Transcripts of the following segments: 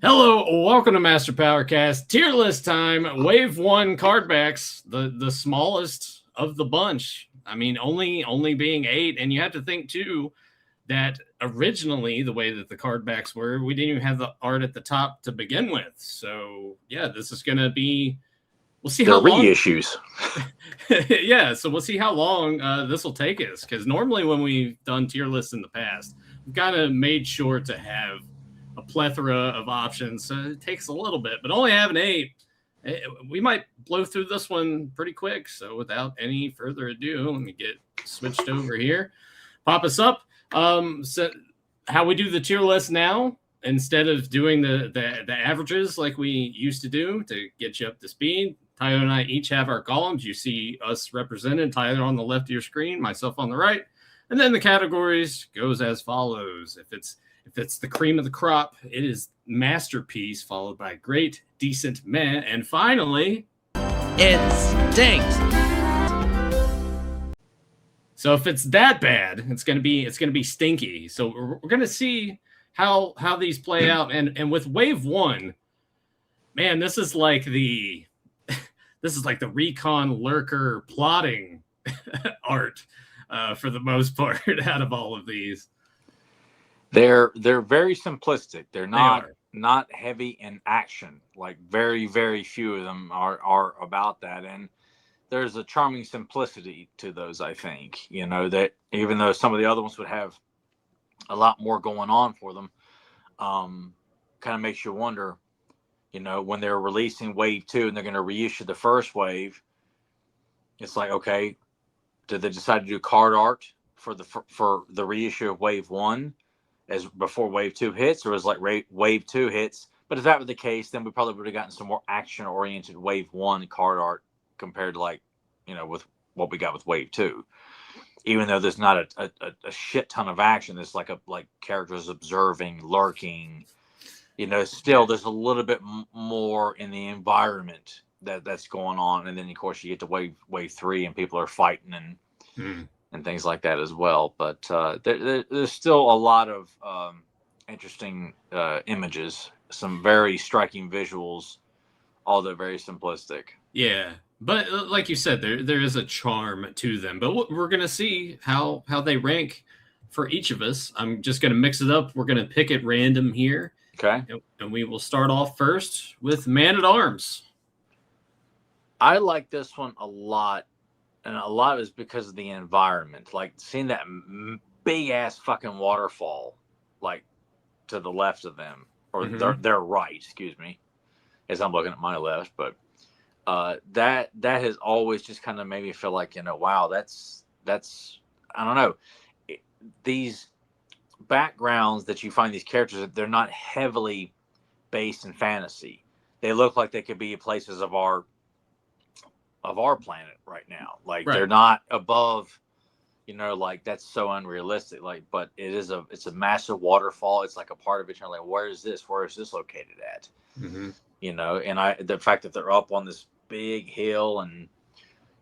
Hello, welcome to Master Powercast. Tier list time. Wave one cardbacks, the smallest of the bunch. I mean, only being 8, and you have to think too that originally the way that the cardbacks were, we didn't even have the art at the top to begin with. So yeah, this is gonna be. We'll see how They're long. reissues. Yeah, so we'll see how long this will take us. Because normally when we've done tier lists in the past, we've kind of made sure to have a plethora of options. So it takes a little bit, but only having 8, we might blow through this one pretty quick. So without any further ado, let me get switched over here. Pop us up. So how we do the tier list now, instead of doing the averages like we used to do to get you up to speed, Tyler and I each have our columns. You see us represented, Tyler on the left of your screen, myself on the right. And then the categories goes as follows. If it's the cream of the crop, it is masterpiece, followed by great, decent, meh, and finally, it stinks. So if it's that bad, it's gonna be stinky. So we're gonna see how these play out. And with wave one, man, this is like the recon lurker plotting art for the most part out of all of these. They're very simplistic. They're not heavy in action. Like very, very few of them are about that. And there's a charming simplicity to those, I think. You know, that even though some of the other ones would have a lot more going on for them, kind of makes you wonder, you know, when they're releasing wave 2 and they're going to reissue the first wave, it's like, okay, did they decide to do card art for the reissue of wave 1 as before wave 2 hits, or was like wave 2 hits? But if that were the case, then we probably would have gotten some more action oriented wave 1 card art compared to, like, you know, with what we got with wave 2. Even though there's not a shit ton of action, there's like characters observing, lurking. You know, still there's a little bit more in the environment that's going on, and then of course you get to wave 3 and people are fighting and things like that as well. But there's still a lot of interesting images, some very striking visuals, although very simplistic. Yeah, but like you said, there is a charm to them. But we're gonna see how they rank for each of us. I'm just gonna mix it up. We're gonna pick at random here. Okay. And we will start off first with Man at Arms. I like this one a lot, and a lot of it is because of the environment. Like seeing that big ass fucking waterfall, like to the left of them, or their right, excuse me, as I'm looking at my left. But that has always just kind of made me feel like, you know, wow, that's I don't know, these backgrounds that you find these characters, they're not heavily based in fantasy. They look like they could be places of our planet right now. Like they're not above, you know, like that's so unrealistic. Like, but it's a massive waterfall. It's like a part of it. You're like, where is this located at? You know, and the fact that they're up on this big hill, and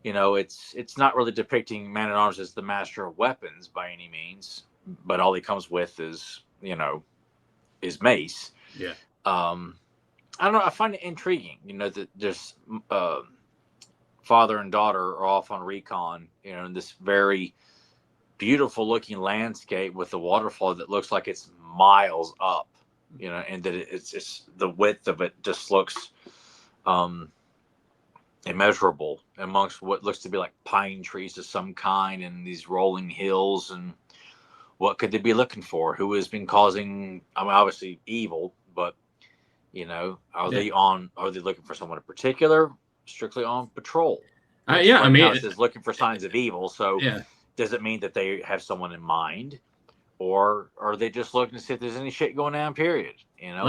you know, it's not really depicting Man at Arms as the master of weapons by any means, but all he comes with is, you know, his mace. Yeah. I don't know. I find it intriguing, you know, that there's father and daughter are off on recon, you know, in this very beautiful looking landscape with the waterfall that looks like it's miles up, you know, and that it's the width of it just looks immeasurable amongst what looks to be like pine trees of some kind and these rolling hills. And what could they be looking for? Who has been causing, I mean, obviously evil, but you know, are they looking for someone in particular, strictly on patrol? Yeah, right, I mean, now it says looking for signs of evil. So does it mean that they have someone in mind, or are they just looking to see if there's any shit going on, period? You know,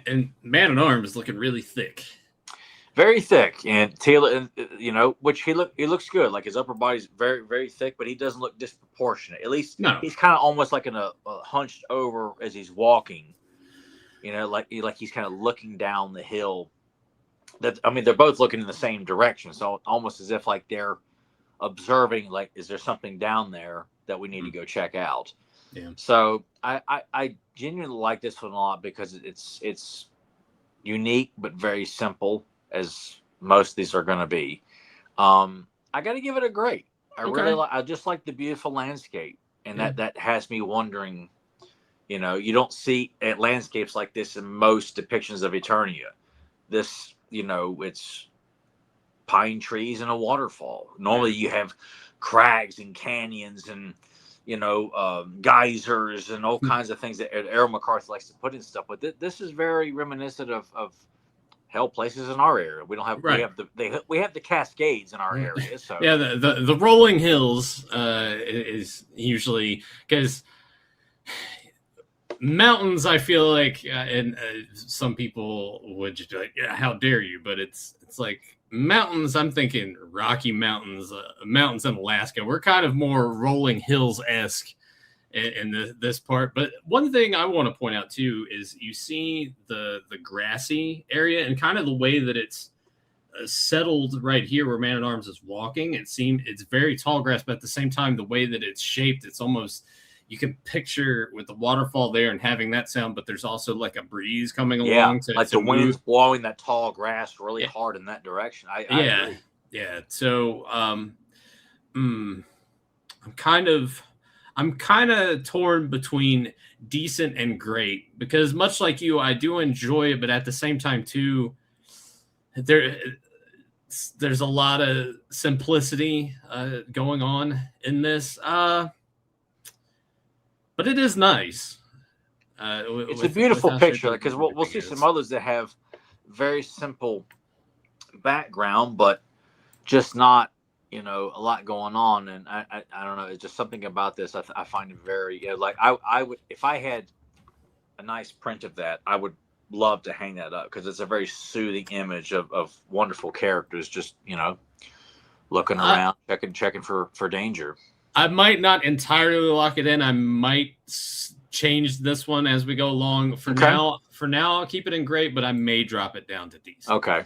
and Man at Arms is looking really thick. Very thick, and Taylor, you know, which he looks good. Like his upper body's very, very thick, but he doesn't look disproportionate. At least he's kind of almost like a hunched over as he's walking. You know, like he's kind of looking down the hill. That, I mean, they're both looking in the same direction, so almost as if like they're observing. Like, is there something down there that we need to go check out? Yeah. So I genuinely like this one a lot because it's unique but very simple, as most of these are going to be. I got to give it a great. I really Okay. like. I just like the beautiful landscape, and Yeah. that has me wondering. You don't see landscapes like this in most depictions of Eternia. This, it's pine trees and a waterfall. Normally, Yeah. you have crags and canyons and geysers and all kinds of things that Errol McCarthy likes to put in stuff. But this is very reminiscent of hell places in our area. We don't have we Right. have we have the Cascades in our Yeah. area. So Yeah. The rolling hills is usually because mountains. I feel like, and some people would just be like, "Yeah, how dare you?" But it's like mountains. I'm thinking Rocky Mountains, mountains in Alaska. We're kind of more rolling hills esque in this part. But one thing I want to point out too is you see the grassy area and kind of the way that it's settled right here where Man at Arms is walking. It's very tall grass, but at the same time, the way that it's shaped, it's almost you can picture with the waterfall there and having that sound, but there's also like a breeze coming yeah, along like to the move. wind's blowing that tall grass really Yeah, hard in that direction. I yeah, agree. yeah. So mm, I'm kind of torn between decent and great because much like you, I do enjoy it, but at the same time too, there there's a lot of simplicity going on in this, but it is nice It's a beautiful how picture straightforward because we'll everything see some is. others that have very simple background, but just not a lot going on. And I don't know. It's just something about this. I find it very like I would if I had a nice print of that, I would love to hang that up because it's a very soothing image of wonderful characters just looking I, around, checking for danger. I might not entirely lock it in. I might change this one as we go along. Okay. For now, I'll keep it in great, but I may drop it down to decent. Okay.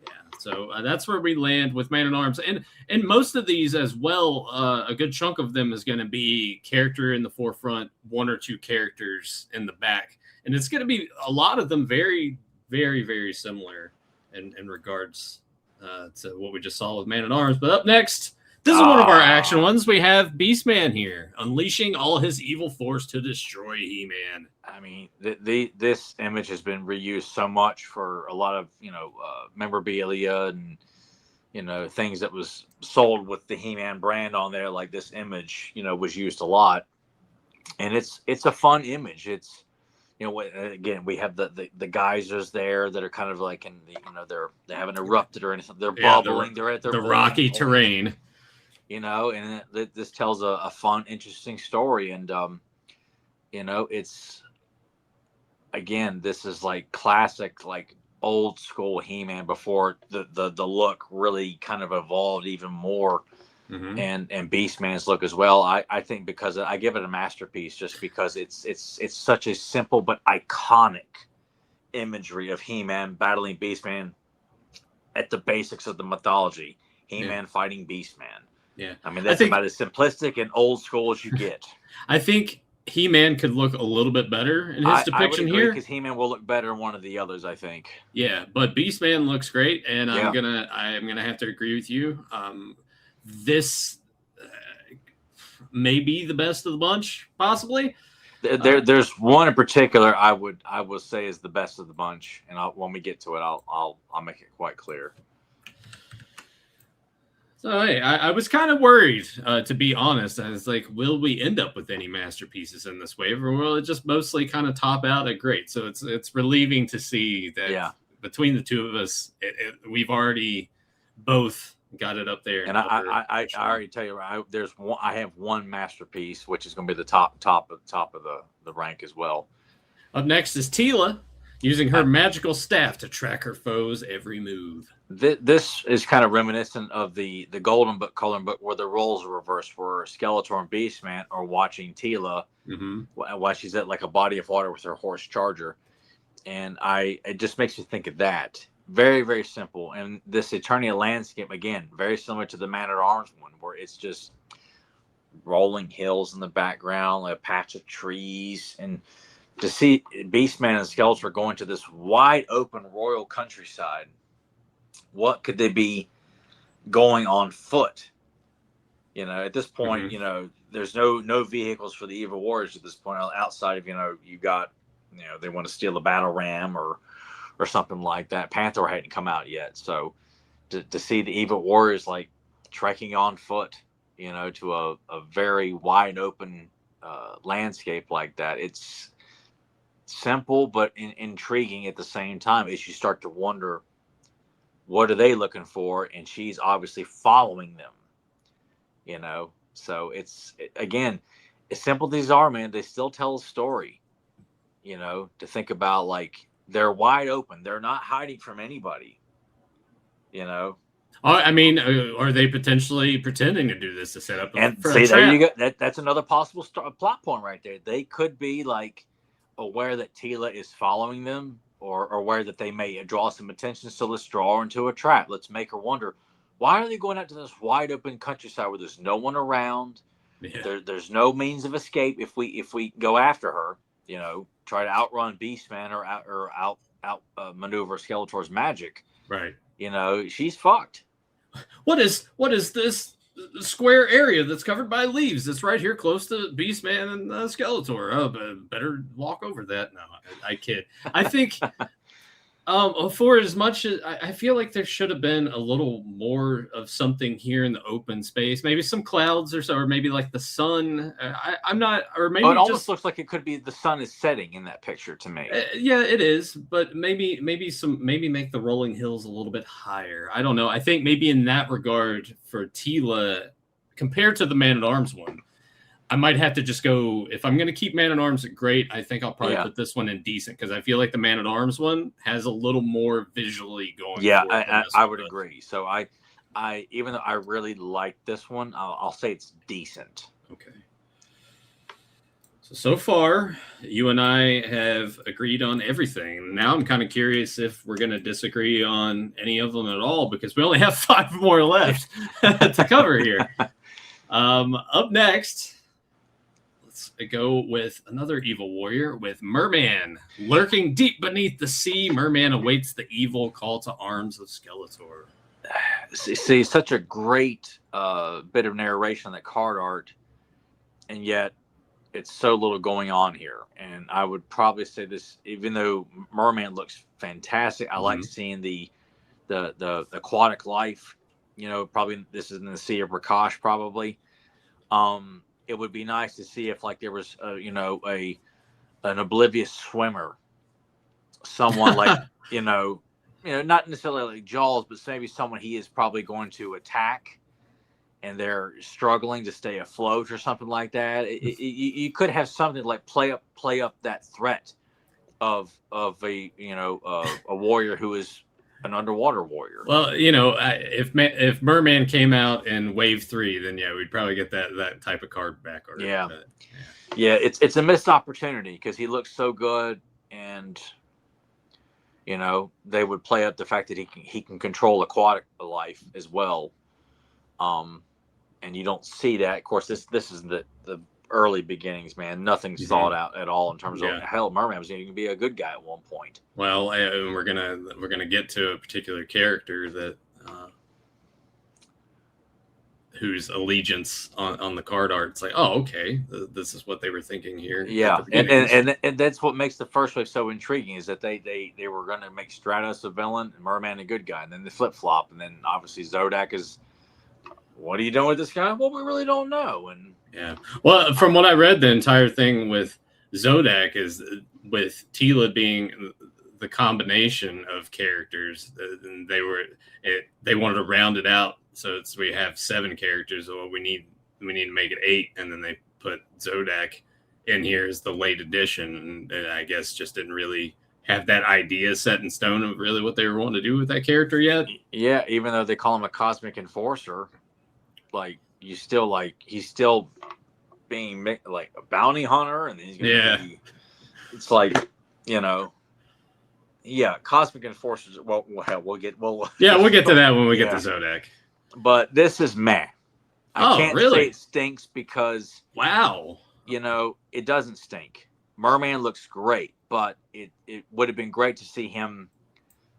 Yeah, so that's where we land with Man at Arms, and most of these as well. A good chunk of them is going to be character in the forefront, one or two characters in the back, and it's going to be a lot of them very, very, very similar in regards to what we just saw with Man at Arms. But up next, this is one of our action ones. We have Beastman here, unleashing all his evil force to destroy He-Man. I mean, this image has been reused so much for a lot of memorabilia and things that was sold with the He-Man brand on there. Like this image, was used a lot, and it's a fun image. It's again, we have the geysers there that are kind of like in the they haven't erupted or anything. They're bubbling. They're at their the boiling rocky point, terrain. and this tells a fun, interesting story. And it's again, this is like classic, like old school He-Man before the look really kind of evolved even more, Mm-hmm. and Beastman's look as well. I think because I give it a masterpiece just because it's such a simple but iconic imagery of He-Man battling Beastman at the basics of the mythology. He-Man fighting Beastman. Yeah. I mean, that's about as simplistic and old school as you get. I think He-Man could look a little bit better in his depiction I would agree, here. because He-Man will look better in one of the others, I think. Yeah, but Beastman looks great, and Yeah. I'm gonna have to agree with you. This may be the best of the bunch, possibly. There's one in particular I will say is the best of the bunch, and when we get to it, I'll make it quite clear. So hey, I was kind of worried, to be honest. I was like, will we end up with any masterpieces in this wave, or will it just mostly kind of top out at great? So it's relieving to see that between the two of us, we've already both got it up there. And I already tell you, I have one masterpiece, which is going to be the top of the rank as well. Up next is Teela, using her magical staff to track her foes' every move. This is kind of reminiscent of the Golden Book coloring book, where the roles are reversed, where Skeletor and Beastman are watching Teela while she's at like a body of water with her horse Charger, and it just makes me think of that. Very, very simple. And this Eternia landscape, again, very similar to the Man at Arms one, where it's just rolling hills in the background, like a patch of trees, and to see Beastman and Skeletor going to this wide open royal countryside. What could they be going on foot? At this point, there's no vehicles for the evil warriors at this point outside of, you got, they want to steal a battle ram or something like that. Panther hadn't come out yet. So to see the evil warriors like trekking on foot, to a very wide open landscape like that, it's simple but intriguing at the same time as you start to wonder, what are they looking for? And she's obviously following them. So again, as simple as these are, man, they still tell a story, to think about, like, they're wide open. They're not hiding from anybody, I mean, are they potentially pretending to do this to set up and for see, a trap? there you go. That's another possible plot point right there. They could be like aware that Teela is following them, or aware that they may draw some attention. So let's draw her into a trap. Let's make her wonder, why are they going out to this wide open countryside where there's no one around? Yeah. There's no means of escape if we go after her. Try to outrun Beastman or out maneuver Skeletor's magic. Right. She's fucked. What is this square area that's covered by leaves? That's right here close to Beastman and Skeletor. Oh, better walk over that. No, I kid. I think. For as much as I feel like there should have been a little more of something here in the open space, maybe some clouds or maybe like the sun. I'm not, or maybe it almost looks like it could be the sun is setting in that picture to me. Yeah, it is, but maybe make the rolling hills a little bit higher. I don't know. I think maybe in that regard for Teela, compared to the Man-at-Arms one, I might have to just go, if I'm going to keep Man-at-Arms at great, I think I'll probably put this one in decent, because I feel like the Man-at-Arms one has a little more visually going. Yeah, I would agree. So I even though I really like this one, I'll say it's decent. Okay. So far, you and I have agreed on everything. Now I'm kind of curious if we're going to disagree on any of them at all, because we only have 5 more left to cover here. Up next, go with another evil warrior, with Merman. Lurking deep beneath the sea, Merman awaits the evil call to arms of Skeletor. See, such a great bit of narration on that card art, and yet it's so little going on here. And I would probably say this, even though Merman looks fantastic, I like seeing the aquatic life. Probably this is in the Sea of Prakash, probably. It would be nice to see if, like, there was an oblivious swimmer, someone like not necessarily like Jaws, but maybe someone he is probably going to attack, and they're struggling to stay afloat or something like that. You could have something like play up that threat of a warrior who is an underwater warrior. Well, if Merman came out in Wave 3, then we'd probably get that type of card back. Yeah, it's a missed opportunity, because he looks so good, and they would play up the fact that he can control aquatic life as well. And you don't see that. Of course, this is the early beginnings, man. Nothing's thought out at all in terms of hell. Merman was going to be a good guy at one point. Well, and we're gonna get to a particular character that whose allegiance on the card art. It's like, oh, okay, this is what they were thinking here. Yeah, and that's what makes the first wave so intriguing, is that they were going to make Stratos a villain and Merman a good guy, and then they flip flop, and then obviously Zodak is, what are you doing with this guy? Well, we really don't know. And well, from what I read, the entire thing with Zodak is with Teela being the combination of characters, and they wanted to round it out, so we have 7 characters. Well, we need to make it 8, and then they put Zodak in here as the late addition, and I guess just didn't really have that idea set in stone of really what they were wanting to do with that character yet. Yeah, even though they call him a cosmic enforcer, like he's still being like a bounty hunter, and he's gonna be, it's like, cosmic enforcers. Well, we'll get to that when we get to Zodak. But this is meh. I can't really say it stinks, because wow, it doesn't stink. Merman looks great, but it would have been great to see him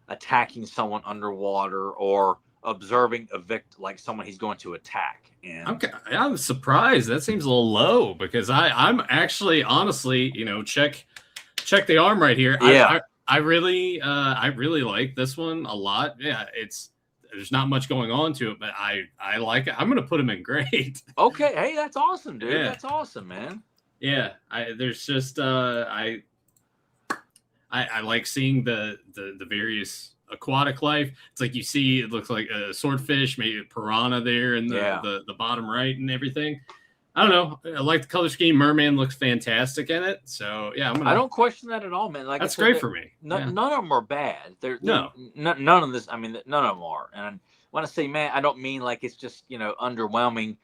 attacking someone underwater or observing a victim, like someone he's going to attack. And I'm surprised. That seems a little low because I'm actually honestly, check the arm right here. Yeah. I really like this one a lot. Yeah, there's not much going on to it, but I like it. I'm gonna put him in great. Okay, hey, that's awesome, dude. Yeah. That's awesome, man. Yeah, there's just I like seeing the various aquatic life. It's like you see, it looks like a swordfish, maybe a piranha there in the bottom right and everything. I don't know. I like the color scheme. Merman looks fantastic in it. So yeah, I don't question that at all, man. Like that's great for me. None of them are bad. No, none of this. I mean, none of them are. And when I say man, I don't mean like it's just underwhelming.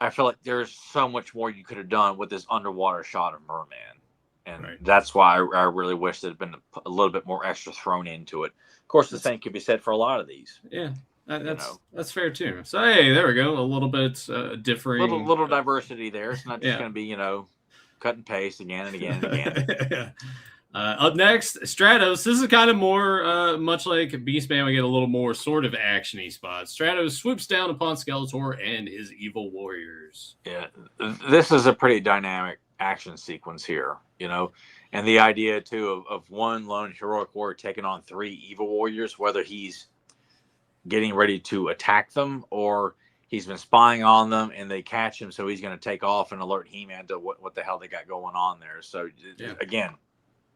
I feel like there's so much more you could have done with this underwater shot of Merman. And that's why I really wish there'd been a little bit more extra thrown into it. Of course, the same could be said for a lot of these. Yeah, that's fair too. So hey, there we go. A little bit differing. Little diversity there. It's not just going to be cut and paste again and again and again. Up next, Stratos. This is kind of more much like Beastman. We get a little more sort of actiony spot. Stratos swoops down upon Skeletor and his evil warriors. Yeah, this is a pretty dynamic action sequence here, and the idea too of one lone heroic warrior taking on 3 evil warriors, whether he's getting ready to attack them or he's been spying on them and they catch him, so he's going to take off and alert He-Man to what the hell they got going on there. So again,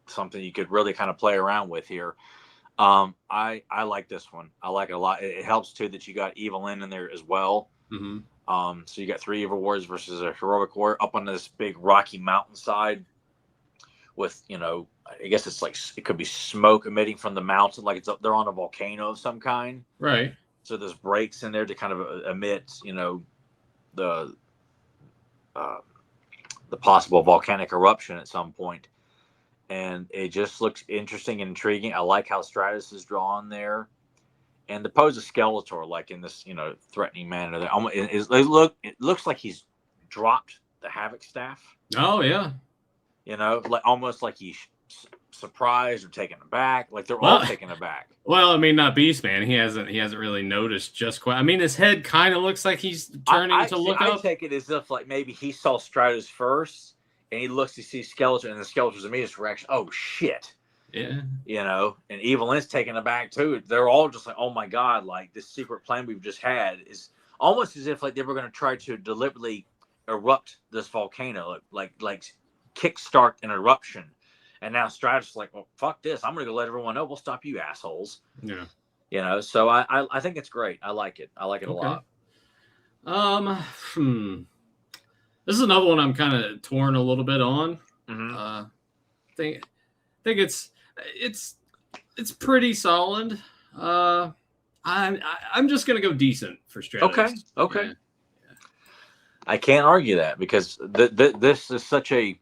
something you could really kind of play around with here. I like this one. I like it a lot. It helps too that you got Evelyn in there as well. Mm-hmm. So you got 3 evil warriors versus a heroic warrior up on this big rocky mountainside with, I guess it's like it could be smoke emitting from the mountain, like they're on a volcano of some kind. Right. So there's breaks in there to kind of emit, the possible volcanic eruption at some point. And it just looks interesting and intriguing. I like how Stratus is drawn there. And the pose of Skeletor, like in this, threatening manner, there, it looks like he's dropped the Havoc staff. Oh yeah, like almost like he's surprised or taken aback. Like they're all taken aback. Well, I mean, not Beastman. He hasn't really noticed just quite. I mean, his head kind of looks like he's turning to look up. I take it as if like maybe he saw Stratus first, and he looks to see Skeletor, and the Skeletor's immediate reaction, "Oh shit." Yeah. And Evelyn's taken aback too. They're all just like, oh my God, like this secret plan we've just had is almost as if like they were going to try to deliberately erupt this volcano, like kickstart an eruption. And now Stratus is like, well, fuck this. I'm going to go let everyone know. We'll stop you assholes. Yeah. So I think it's great. I like it. I like it a lot. This is another one I'm kind of torn a little bit on. Mm-hmm. Think it's pretty solid. I'm just gonna go decent for Stratos. Okay. Yeah. I can't argue that because this is such a,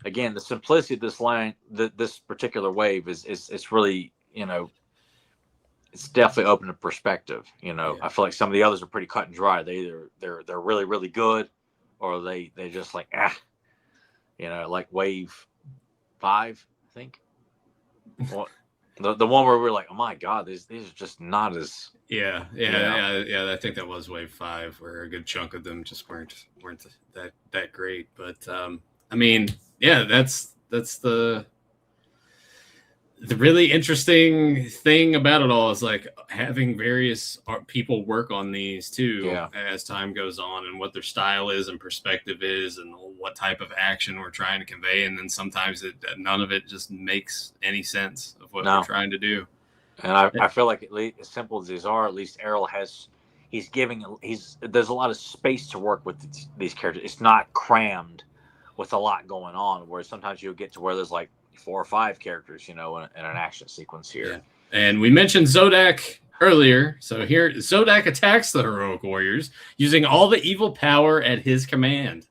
again, the simplicity of this line, this particular wave is really, it's definitely open to perspective. I feel like some of the others are pretty cut and dry. They're really, really good, or they just like like wave 5, I think. Well, the one where we're like, oh my God, these are just not as yeah. I think that was wave 5, where a good chunk of them just weren't that great. But I mean, yeah, that's the really interesting thing about it all is like having various people work on these too as time goes on, and what their style is and perspective is and what type of action we're trying to convey. And then sometimes none of it just makes any sense of what we're trying to do. And I feel like at least as simple as these are, at least Errol there's a lot of space to work with these characters. It's not crammed with a lot going on, where sometimes you'll get to where there's like 4 or 5 characters, in an action sequence here. Yeah. And we mentioned Zodak earlier. So here, Zodak attacks the heroic warriors using all the evil power at his command.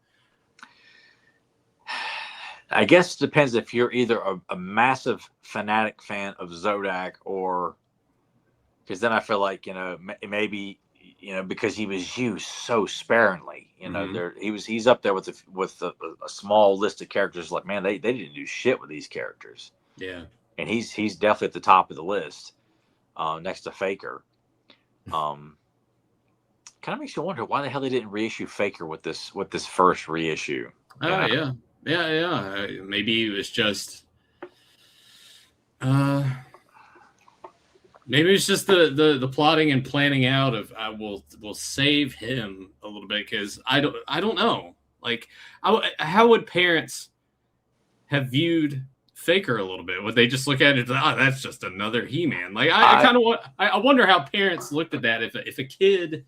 I guess it depends if you're either a massive fanatic fan of Zodak, or because then I feel like, maybe, because he was used so sparingly, You know, Mm-hmm. he's up there with a small list of characters. Like, man, they didn't do shit with these characters, Yeah. and he's definitely at the top of the list, next to Faker. Kind of makes you wonder why the hell they didn't reissue Faker with this first reissue. You Oh know, yeah. Yeah. Maybe it was just. Uh, Maybe it's just the plotting and planning out of I will save him a little bit because I don't know like how would parents have viewed Faker a little bit? Would they just look at it? Oh, that's just another He-Man. Like I I kind of I wonder how parents looked at that if a kid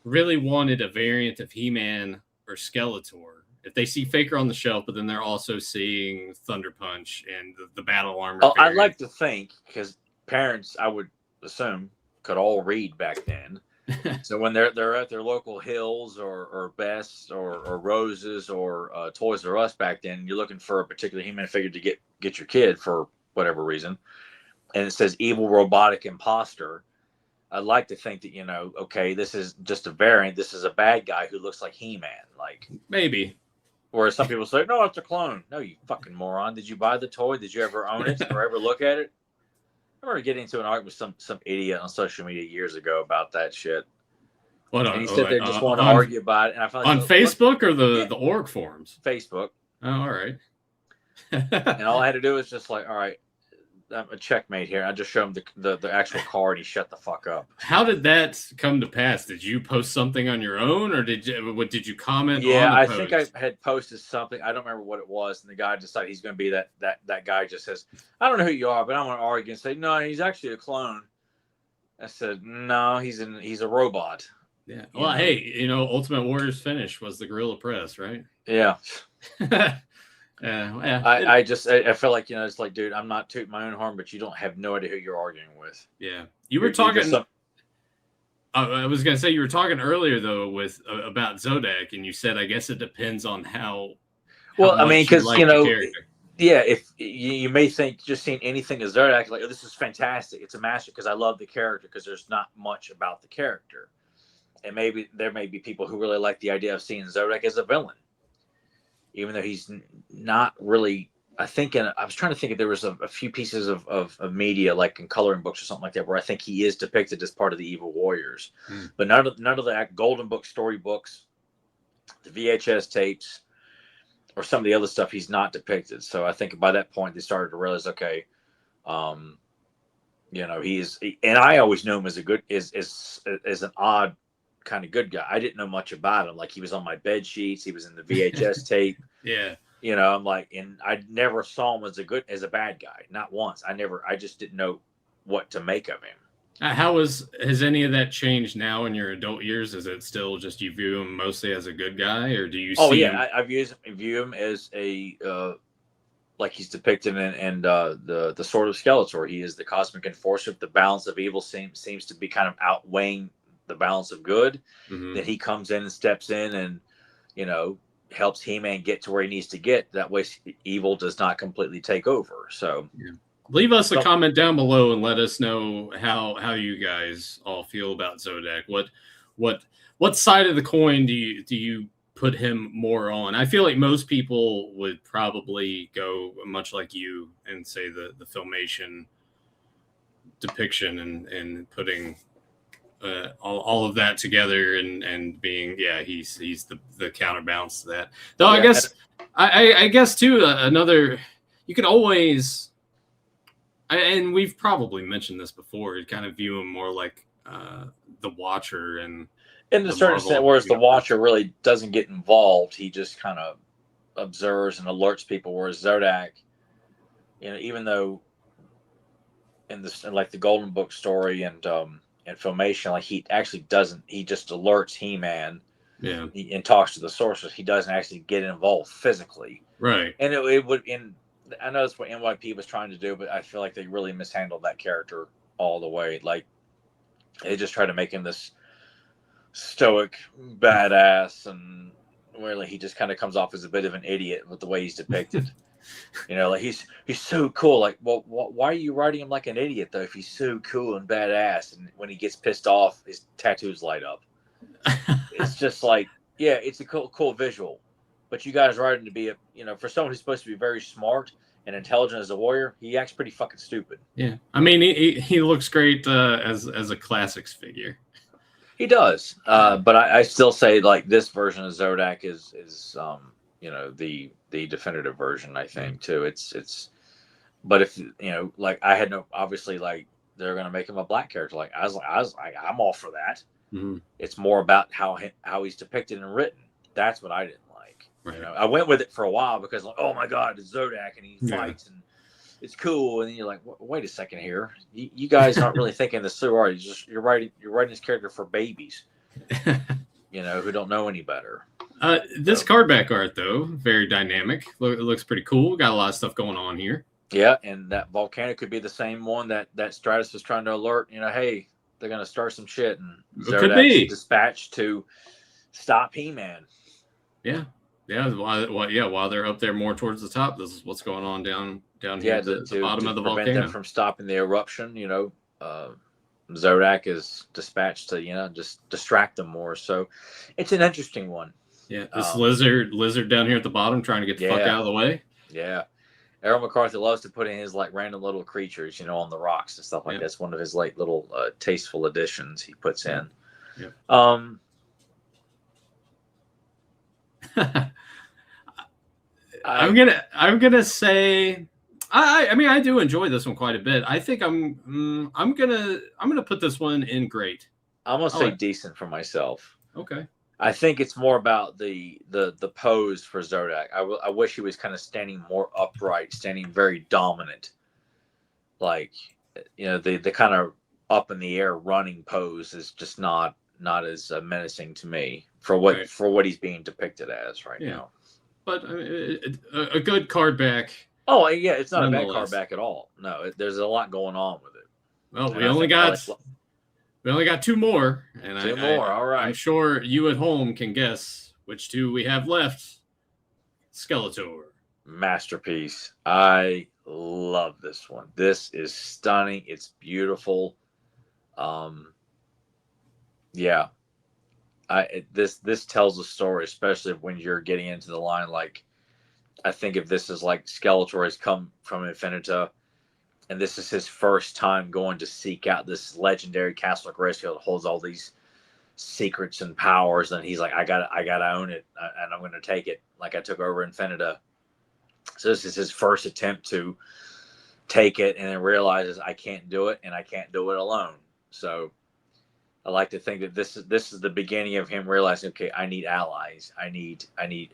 really wanted a variant of He-Man or Skeletor. If they see Faker on the shelf, but then they're also seeing Thunder Punch and the Battle Armor I'd variant. like to think because parents, I would assume, could all read back then. So when they're at their local Hills or Best or Roses or Toys R Us back then, you're looking for a particular He-Man figure to get your kid for whatever reason, and it says evil robotic imposter. I'd like to think that, okay, this is just a variant. This is a bad guy who looks like He-Man. Like, Maybe. whereas some people say, no, it's a clone. No, you fucking moron. Did you buy the toy? Did you ever own it or ever look at it? I remember getting into an argument with some idiot on social media years ago about that shit. What And he said they just wanted to on argue about it. And I finally on said, Facebook or yeah, the org forums? Facebook. Oh, all right. And all I had to do was just like, all right, I'm a checkmate here. I just showed him the actual card. And he shut the fuck up. How did that come to pass? Did you post something on your own, or did you comment Yeah, on the I post? think I had posted something. I don't remember what it was. And the guy decided he's going to be that guy just says, I don't know who you are, but I'm going to argue and say, no, he's actually a clone. I said, no, he's a robot. Yeah. Well, hey, Ultimate Warrior's finish was the Gorilla Press, right? Yeah. Yeah. I feel like, it's like, dude, I'm not tooting my own horn, but you don't have no idea who you're arguing with. Yeah. You were talking. I was gonna say you were talking earlier though about Zodak, and you said I guess it depends on how. Well, I mean, because like the character. Yeah, if you may think just seeing anything as Zodak, like, oh, this is fantastic, it's a master because I love the character because there's not much about the character, and maybe there may be people who really like the idea of seeing Zodak as a villain, even though he's not really. I was trying to think if there was a few pieces of media, like in coloring books or something like that, where I think he is depicted as part of the Evil Warriors, but none of the Golden Book storybooks, the VHS tapes, or some of the other stuff, he's not depicted. So I think by that point they started to realize, okay, and I always knew him as as an odd kind of good guy. I didn't know much about him. Like, he was on my bed sheets, he was in the VHS tape. Yeah. I'm like, and I never saw him as a bad guy. Not once. I just didn't know what to make of him. Has any of that changed now in your adult years? Is it still just you view him mostly as a good guy, or do you see him? I view him as a like he's depicted in the Sword of Skeletor. He is the cosmic enforcer. The balance of evil seems to be kind of outweighing the balance of good. Mm-hmm. That he comes in and steps in and helps He-Man get to where he needs to get. That way, evil does not completely take over. So, leave us a comment down below and let us know how you guys all feel about Zodak. What side of the coin do you put him more on? I feel like most people would probably go much like you and say the Filmation depiction and putting all of that together and being he's the counterbalance to that. Though I guess too another you could always and we've probably mentioned this before. You kind of view him more like the Watcher and in a certain extent, whereas the Watcher really doesn't get involved, he just kind of observes and alerts people. Whereas Zodak, even though in the Golden Book story and Filmation, like, he actually doesn't. He just alerts He-Man, and talks to the sorceress. He doesn't actually get involved physically, right? And it would. I know that's what NYP was trying to do, but I feel like they really mishandled that character all the way. Like, they just tried to make him this stoic badass, and really he just kind of comes off as a bit of an idiot with the way he's depicted. Like, he's so cool. Like, well, why are you writing him like an idiot though? If he's so cool and badass, and when he gets pissed off, his tattoos light up. It's just like, Yeah, it's a cool visual, but you guys write him to be for someone who's supposed to be very smart and intelligent as a warrior, he acts pretty fucking stupid. Yeah, I mean, he looks great as a classics figure. He does, but I still say like this version of Zodak is the definitive version. I think too. It's but if like I had no obviously like they're gonna make him a black character. Like I was like I'm all for that. Mm-hmm. It's more about how he's depicted and written. That's what I didn't like. Right. I went with it for a while because like, oh my god, it's Zodak and he fights and it's cool. And then you're like, wait a second here, you guys aren't really thinking this through, are you? You're writing this character for babies, who don't know any better. This cardback art though, very dynamic. It looks pretty cool. Got a lot of stuff going on here. Yeah, and that volcano could be the same one that Stratus is trying to alert. Hey, they're gonna start some shit, and Zodak's dispatched to stop He-Man. Yeah. While they're up there more towards the top, this is what's going on down here at the bottom of the volcano. Prevent them from stopping the eruption, Zodak is dispatched to, just distract them more. So it's an interesting one. Yeah, this lizard down here at the bottom trying to get the fuck out of the way. Yeah. Errol McCarthy loves to put in his like random little creatures, on the rocks and stuff like that. That's one of his like little tasteful additions he puts in. Yeah. I'm gonna say I do enjoy this one quite a bit. I think I'm gonna put this one in great. I'm gonna say decent for myself. Okay. I think it's more about the pose for Zodak. I wish he was kind of standing more upright, standing very dominant, like the kind of up in the air running pose is just not as menacing to me for what he's being depicted as right now. But a good cardback. Oh yeah, it's not a bad cardback at all. No, there's a lot going on with it. Well, we only got two more, and two more. All right. I'm sure you at home can guess which two we have left. Skeletor, masterpiece. I love this one. This is stunning. It's beautiful. Yeah. This tells a story, especially when you're getting into the line. Like, I think if this is like Skeletor has come from Infinita, and this is his first time going to seek out this legendary castle of Grayskull that holds all these secrets and powers, and he's like, I gotta own it, and I'm gonna take it like I took over Infinita. So this is his first attempt to take it, and then realizes I can't do it, and I can't do it alone. So I like to think that this is the beginning of him realizing, okay, I need allies. I need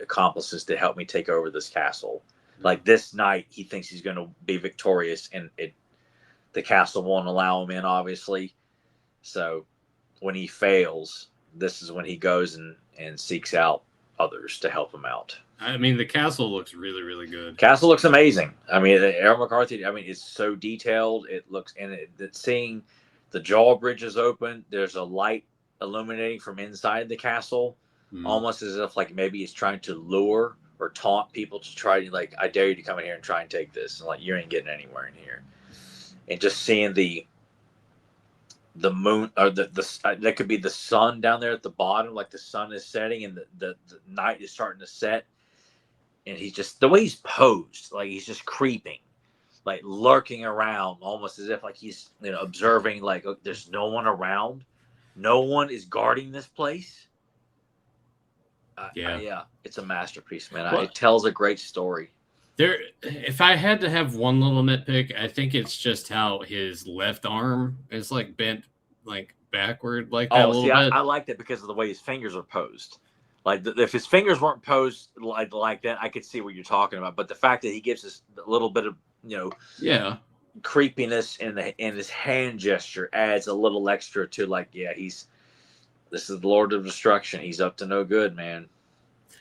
accomplices to help me take over this castle. Like this night, he thinks he's going to be victorious, and the castle won't allow him in, obviously. So when he fails, this is when he goes and seeks out others to help him out. I mean, the castle looks really, really good. Castle looks amazing. I mean, Errol McCarthy, it's so detailed. It looks, and seeing the drawbridge is open. There's a light illuminating from inside the castle, almost as if like maybe he's trying to lure or taunt people to try to, like, I dare you to come in here and try and take this, and like you ain't getting anywhere in here. And just seeing the moon, or that could be the sun down there at the bottom, like the sun is setting and the night is starting to set, and he's just, the way he's posed, like he's just creeping, like lurking around, almost as if like he's observing, like there's no one around, no one is guarding this place. Yeah, it's a masterpiece, man. It tells a great story. If I had to have one little nitpick, I think it's just how his left arm is like bent like backward like that. I like that because of the way his fingers are posed. Like if his fingers weren't posed like that, I could see what you're talking about. But the fact that he gives us a little bit of creepiness in his hand gesture adds a little extra to, like, this is the Lord of Destruction. He's up to no good, man.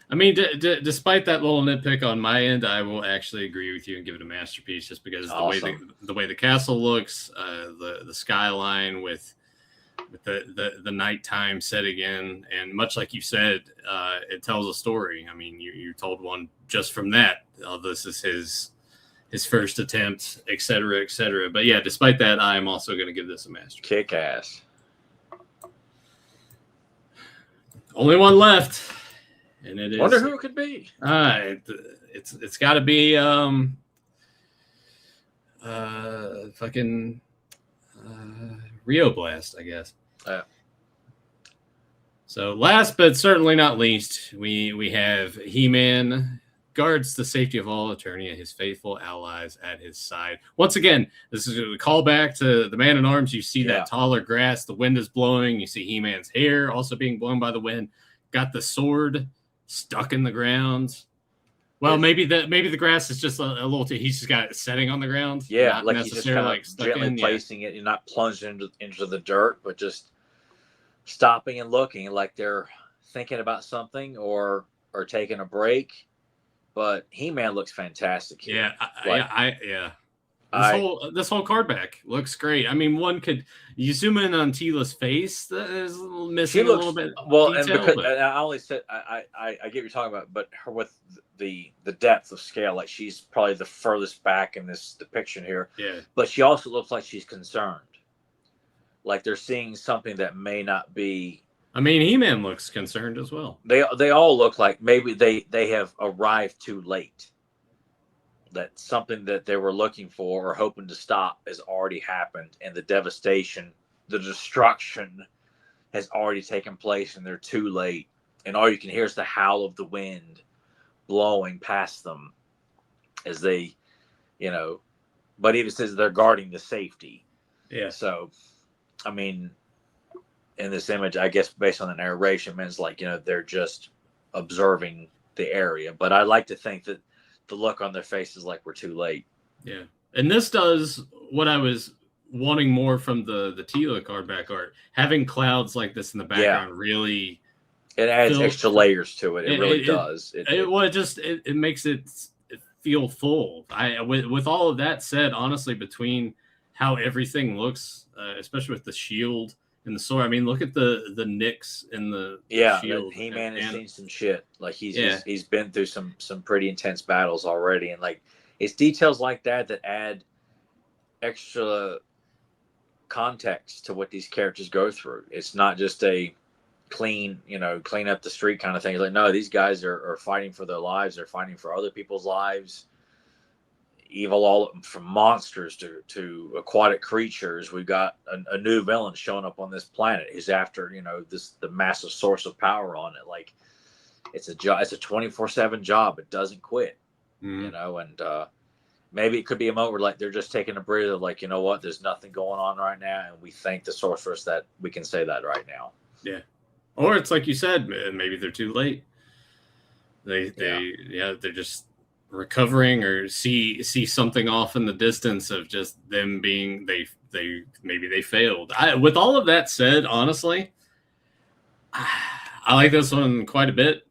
I mean, despite that little nitpick on my end, I will actually agree with you and give it a masterpiece, just because the way the castle looks, the skyline with the nighttime setting in, and much like you said, it tells a story. I mean, you told one just from that. This is his first attempt, et cetera, et cetera. But yeah, despite that, I am also going to give this a masterpiece. Kick ass. Only one left. and it Wonder is. who it could be. It's got to be fucking Rio Blast, I guess. Yeah. So last but certainly not least, we have He-Man guards the safety of all Eternia, his faithful allies at his side. Once again, this is a callback to the Man in Arms. You see that taller grass, the wind is blowing. You see He-Man's hair also being blown by the wind. Got the sword stuck in the ground. Well, maybe the grass is just a little too. He's just got it setting on the ground. Yeah, not like he's just kind of like gently placing it. You're not plunging into the dirt, but just stopping and looking like they're thinking about something or taking a break. But He-Man looks fantastic here. This whole card back looks great. I mean, you zoom in on Tila's face, that is missing a little bit. Well, detail, and because I only said I get what you're talking about, but her with the depth of scale, like she's probably the furthest back in this depiction here. Yeah. But she also looks like she's concerned. Like they're seeing something that may not be. I mean, He-Man looks concerned as well. They all look like maybe they have arrived too late. That something that they were looking for or hoping to stop has already happened, and the devastation, the destruction has already taken place, and they're too late. And all you can hear is the howl of the wind blowing past them as they, but even says they're guarding the safety. Yeah. So, I mean, in this image, I guess based on the narration, it's like, they're just observing the area. But I like to think that the look on their faces like we're too late. Yeah. And this does what I was wanting more from the Tila card back art. Having clouds like this in the background really it adds extra layers to it. It really does. It makes it feel full. With all of that said, honestly, between how everything looks, especially with the shield and the sword. I mean, look at the nicks in the shield. He-Man has seen some shit. Like he's been through some pretty intense battles already, and like it's details like that add extra context to what these characters go through. It's not just a clean up the street kind of thing. It's like, no, these guys are fighting for their lives. They're fighting for other people's lives. Evil, all from monsters to aquatic creatures. We've got a new villain showing up on this planet. He's after the massive source of power on it. Like it's a job. It's a 24/7 job. It doesn't quit. And maybe it could be a moment where like they're just taking a breather. Like, you know what? There's nothing going on right now, and we thank the sorceress that we can say that right now. Yeah. Or it's like you said, maybe they're too late. They're just recovering or see something off in the distance of just them being they failed. With all of that said, honestly, I like this one quite a bit.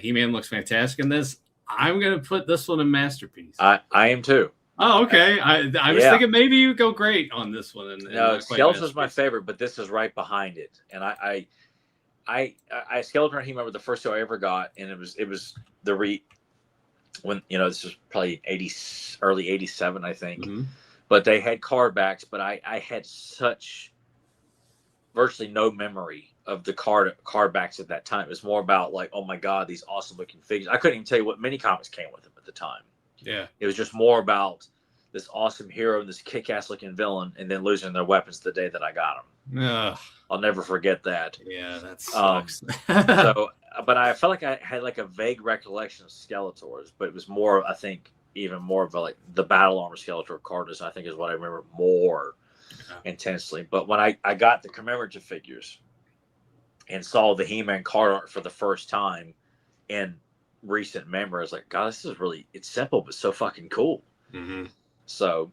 He-Man looks fantastic in this. I'm gonna put this one in masterpiece. I am too. Oh, okay. I was thinking maybe you go great on this one. No, Skeletor's my favorite, but this is right behind it. And I Skeletor and He-Man were the first two I ever got, and it was when this was probably early 87, I think. Mm-hmm. But they had cardbacks, but I had such virtually no memory of the cardbacks at that time. It was more about like, oh my god, these awesome looking figures. I couldn't even tell you what mini comics came with them at the time. Yeah. It was just more about this awesome hero and this kick-ass looking villain, and then losing their weapons the day that I got them. I'll never forget that. Yeah, that sucks. But I felt like I had like a vague recollection of Skeletors, but it was more, I think, even more of like the battle armor Skeletor Cardinals, I think is what I remember more intensely. But when I got the commemorative figures and saw the He-Man card art for the first time in recent memory, I was like, God, this is it's simple, but so fucking cool. Mm-hmm. So,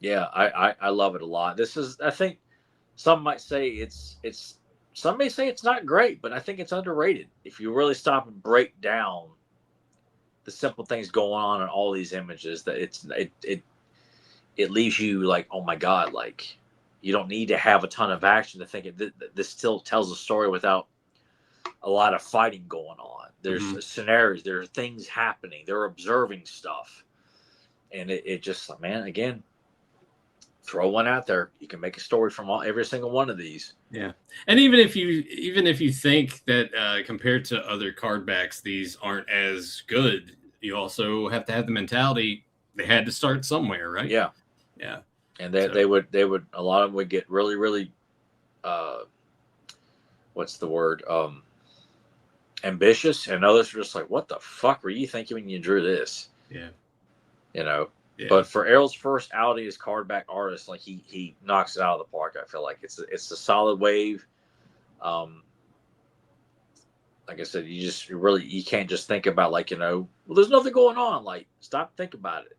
yeah, I love it a lot. This is, I think, some might say some may say it's not great, but I think it's underrated. If you really stop and break down the simple things going on in all these images, that it leaves you like, oh my god, like you don't need to have a ton of action to think this still tells a story without a lot of fighting going on. There's scenarios, there are things happening, they're observing stuff, and it just, man, again, throw one out there. You can make a story from every single one of these. Yeah, and even if you think that compared to other card backs, these aren't as good, you also have to have the mentality they had to start somewhere, right? Yeah, yeah. And they would a lot of them would get really, really, what's the word? Ambitious, and others were just like, "What the fuck were you thinking when you drew this?" Yeah, you know. yeah. But for Errol's first outing as card back artist, like he knocks it out of the park. I feel like it's a solid wave. Like I said, you can't just think about like, well, there's nothing going on. Like, stop, think about it.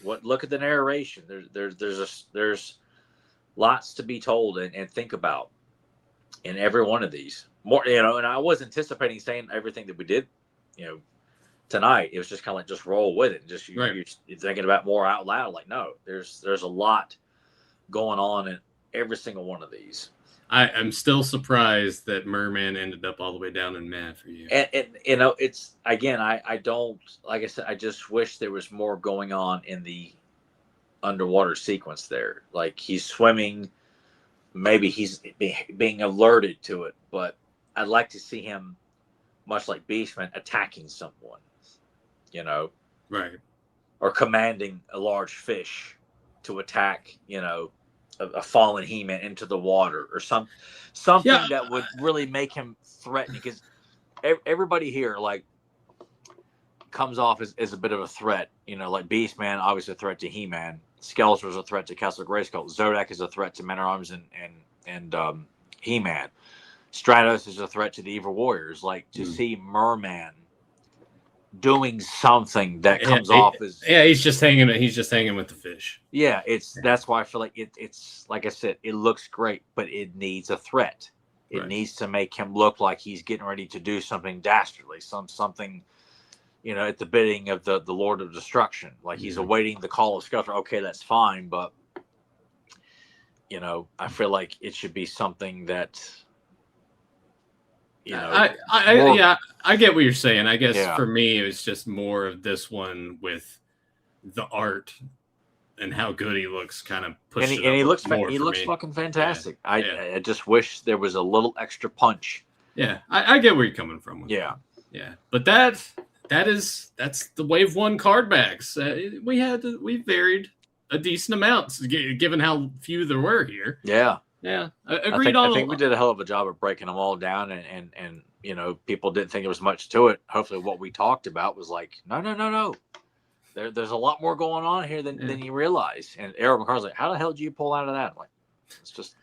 Look at the narration. There's lots to be told and think about in every one of these. More, and I was anticipating saying everything that we did, tonight. It was just kind of like, just roll with it. And just you're thinking about more out loud. Like, no, there's a lot going on in every single one of these. I'm still surprised that Merman ended up all the way down in math for you. And it's, again, I don't, like I said, I just wish there was more going on in the underwater sequence there. Like, he's swimming, maybe he's being alerted to it, but I'd like to see him, much like Beastman, attacking someone, right, or commanding a large fish to attack, a fallen He-Man into the water, or something that would really make him threatening. Because everybody here, like, comes off as a bit of a threat, like Beastman, obviously a threat to He-Man. Skeletor's a threat to Castle Grayskull. Zodak is a threat to Man-at-Arms and He-Man. Stratos is a threat to the Evil Warriors. Like, to see Merman doing something that comes off as, he's just hanging with the fish. That's why I feel like it's like I said, it looks great, but it needs a threat. It needs to make him look like he's getting ready to do something dastardly, something at the bidding of the Lord of Destruction. Like, he's awaiting the call of Skeletor. Okay, that's fine, but I feel like it should be something that I get what you're saying. I guess for me, it was just more of this one with the art and how good he looks, kind of pushed it. And he looks fucking fantastic. I just wish there was a little extra punch. Yeah, I get where you're coming from with that. Yeah, but that's the Wave 1 card backs. We varied a decent amount given how few there were here. Yeah, agreed. I think we did a hell of a job of breaking them all down, and people didn't think there was much to it. Hopefully, what we talked about was like, no. There's a lot more going on here than you realize. And Errol McCart's like, how the hell did you pull out of that? I'm like, it's just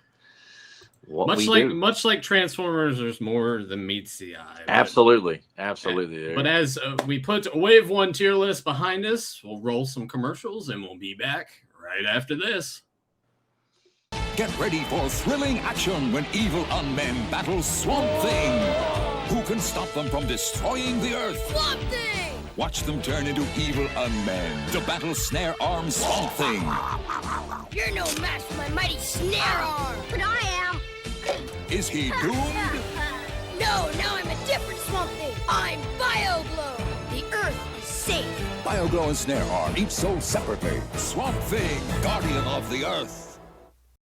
what much like Transformers. There's more than meets the eye. Absolutely. But as we put a Wave 1 tier list behind us, we'll roll some commercials, and we'll be back right after this. Get ready for thrilling action when evil unmen battle Swamp Thing. Who can stop them from destroying the Earth? Swamp Thing! Watch them turn into evil unmen to battle Snare Arm Swamp Thing. You're no match for my mighty Snare Arm! But I am! Is he doomed? No, now I'm a different Swamp Thing! I'm BioGlow! The Earth is safe! BioGlow and Snare Arm, each sold separately. Swamp Thing, Guardian of the Earth.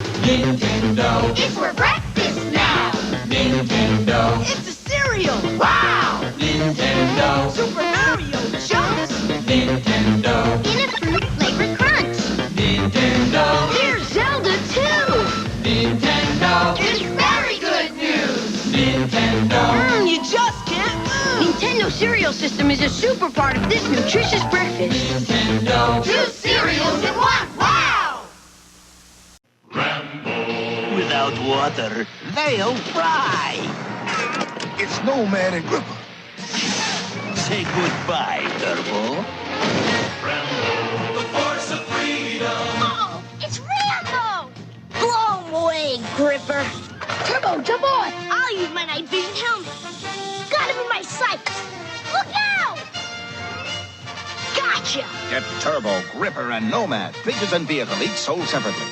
Nintendo. It's for breakfast now! Nintendo. It's a cereal! Wow! Nintendo. Super Mario Chunks! Nintendo. In a fruit-flavored crunch! Nintendo. Here's Zelda too! Nintendo. It's very good news! Nintendo. You just can't move! Nintendo cereal system is a super part of this nutritious breakfast. Nintendo. 2 cereals in 1! Wow! Without water, they'll fry. It's No Man and Gripper. Say goodbye, Turbo. The force of freedom. Oh, it's Rambo! Blow away, Gripper! Turbo, jump on! I'll use my night vision helmet. Got him in my sights. Look out! Gotcha! Get Turbo, Gripper, and Nomad. Figures and vehicle each sold separately.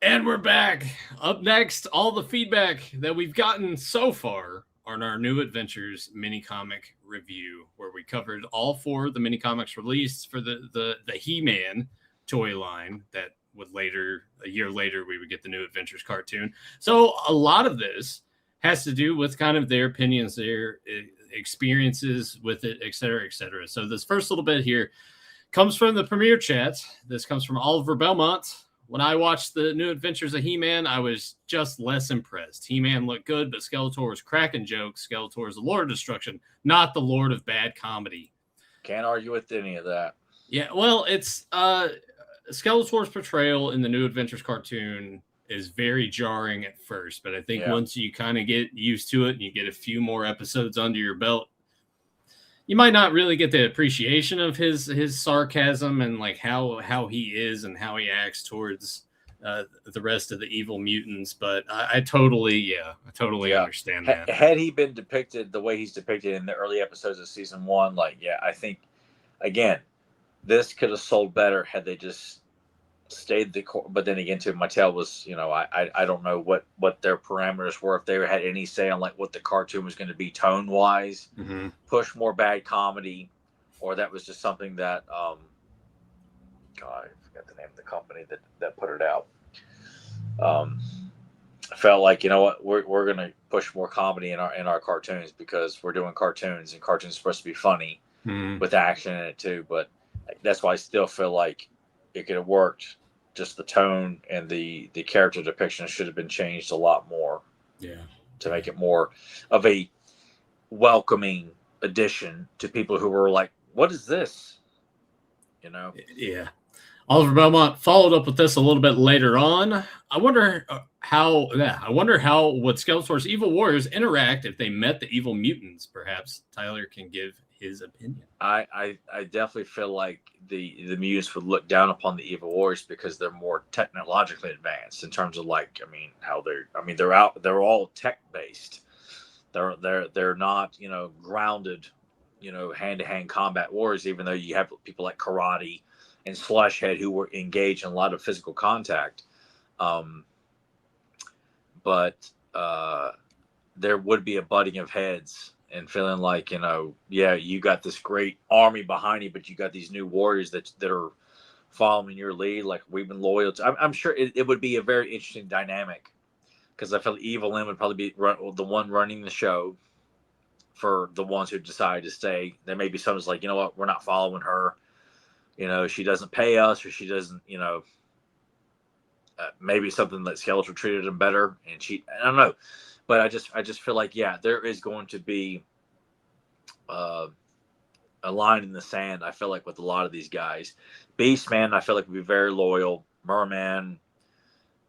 And we're back. Up next, all the feedback that we've gotten so far on our New Adventures mini comic review, where we covered all 4 of the mini comics released for the He-Man toy line that with a year later, we would get the New Adventures cartoon. So a lot of this has to do with kind of their opinions, their experiences with it, et cetera, et cetera. So this first little bit here comes from the premiere chat. This comes from Oliver Belmont. When I watched the New Adventures of He-Man, I was just less impressed. He-Man looked good, but Skeletor was cracking jokes. Skeletor is the Lord of Destruction, not the Lord of Bad Comedy. Can't argue with any of that. Yeah, well, it's Skeletor's portrayal in the New Adventures cartoon is very jarring at first, but I think once you kind of get used to it and you get a few more episodes under your belt, you might not really get the appreciation of his sarcasm and like how he is and how he acts towards the rest of the evil mutants. But I totally understand that. Had he been depicted the way he's depicted in the early episodes of season 1, I think again, this could have sold better had they just stayed the core. But then again, too, Mattel was, I don't know what their parameters were, if they had any say on like what the cartoon was going to be tone wise, push more bad comedy, or that was just something that God, I forgot the name of the company that put it out. I felt like, we're going to push more comedy in our cartoons because we're doing cartoons and cartoons are supposed to be funny with action in it too. But that's why I still feel like it could have worked. Just the tone and the character depiction should have been changed a lot more. Yeah. To make it more of a welcoming addition to people who were like, what is this? Yeah. Oliver Belmont followed up with this a little bit later on. I wonder how would Skeletor's evil warriors interact if they met the evil mutants. Perhaps Tyler can give his opinion. I definitely feel like the mutants would look down upon the evil warriors because they're more technologically advanced in terms of they're all tech based. They're not grounded hand-to-hand combat warriors, even though you have people like Karate and Slushhead who were engaged in a lot of physical contact. But there would be a butting of heads and feeling like, you got this great army behind you, but you got these new warriors that are following your lead. Like we've been loyal to, I'm sure it would be a very interesting dynamic because I feel like Evil Lynn would probably be the one running the show for the ones who decide to stay. There may be some that's like, we're not following her. She doesn't pay us, or she doesn't, maybe something that Skeletor treated him better. And I don't know, but I just feel like, there is going to be a line in the sand. I feel like with a lot of these guys, Beastman, I feel like would be very loyal. Merman,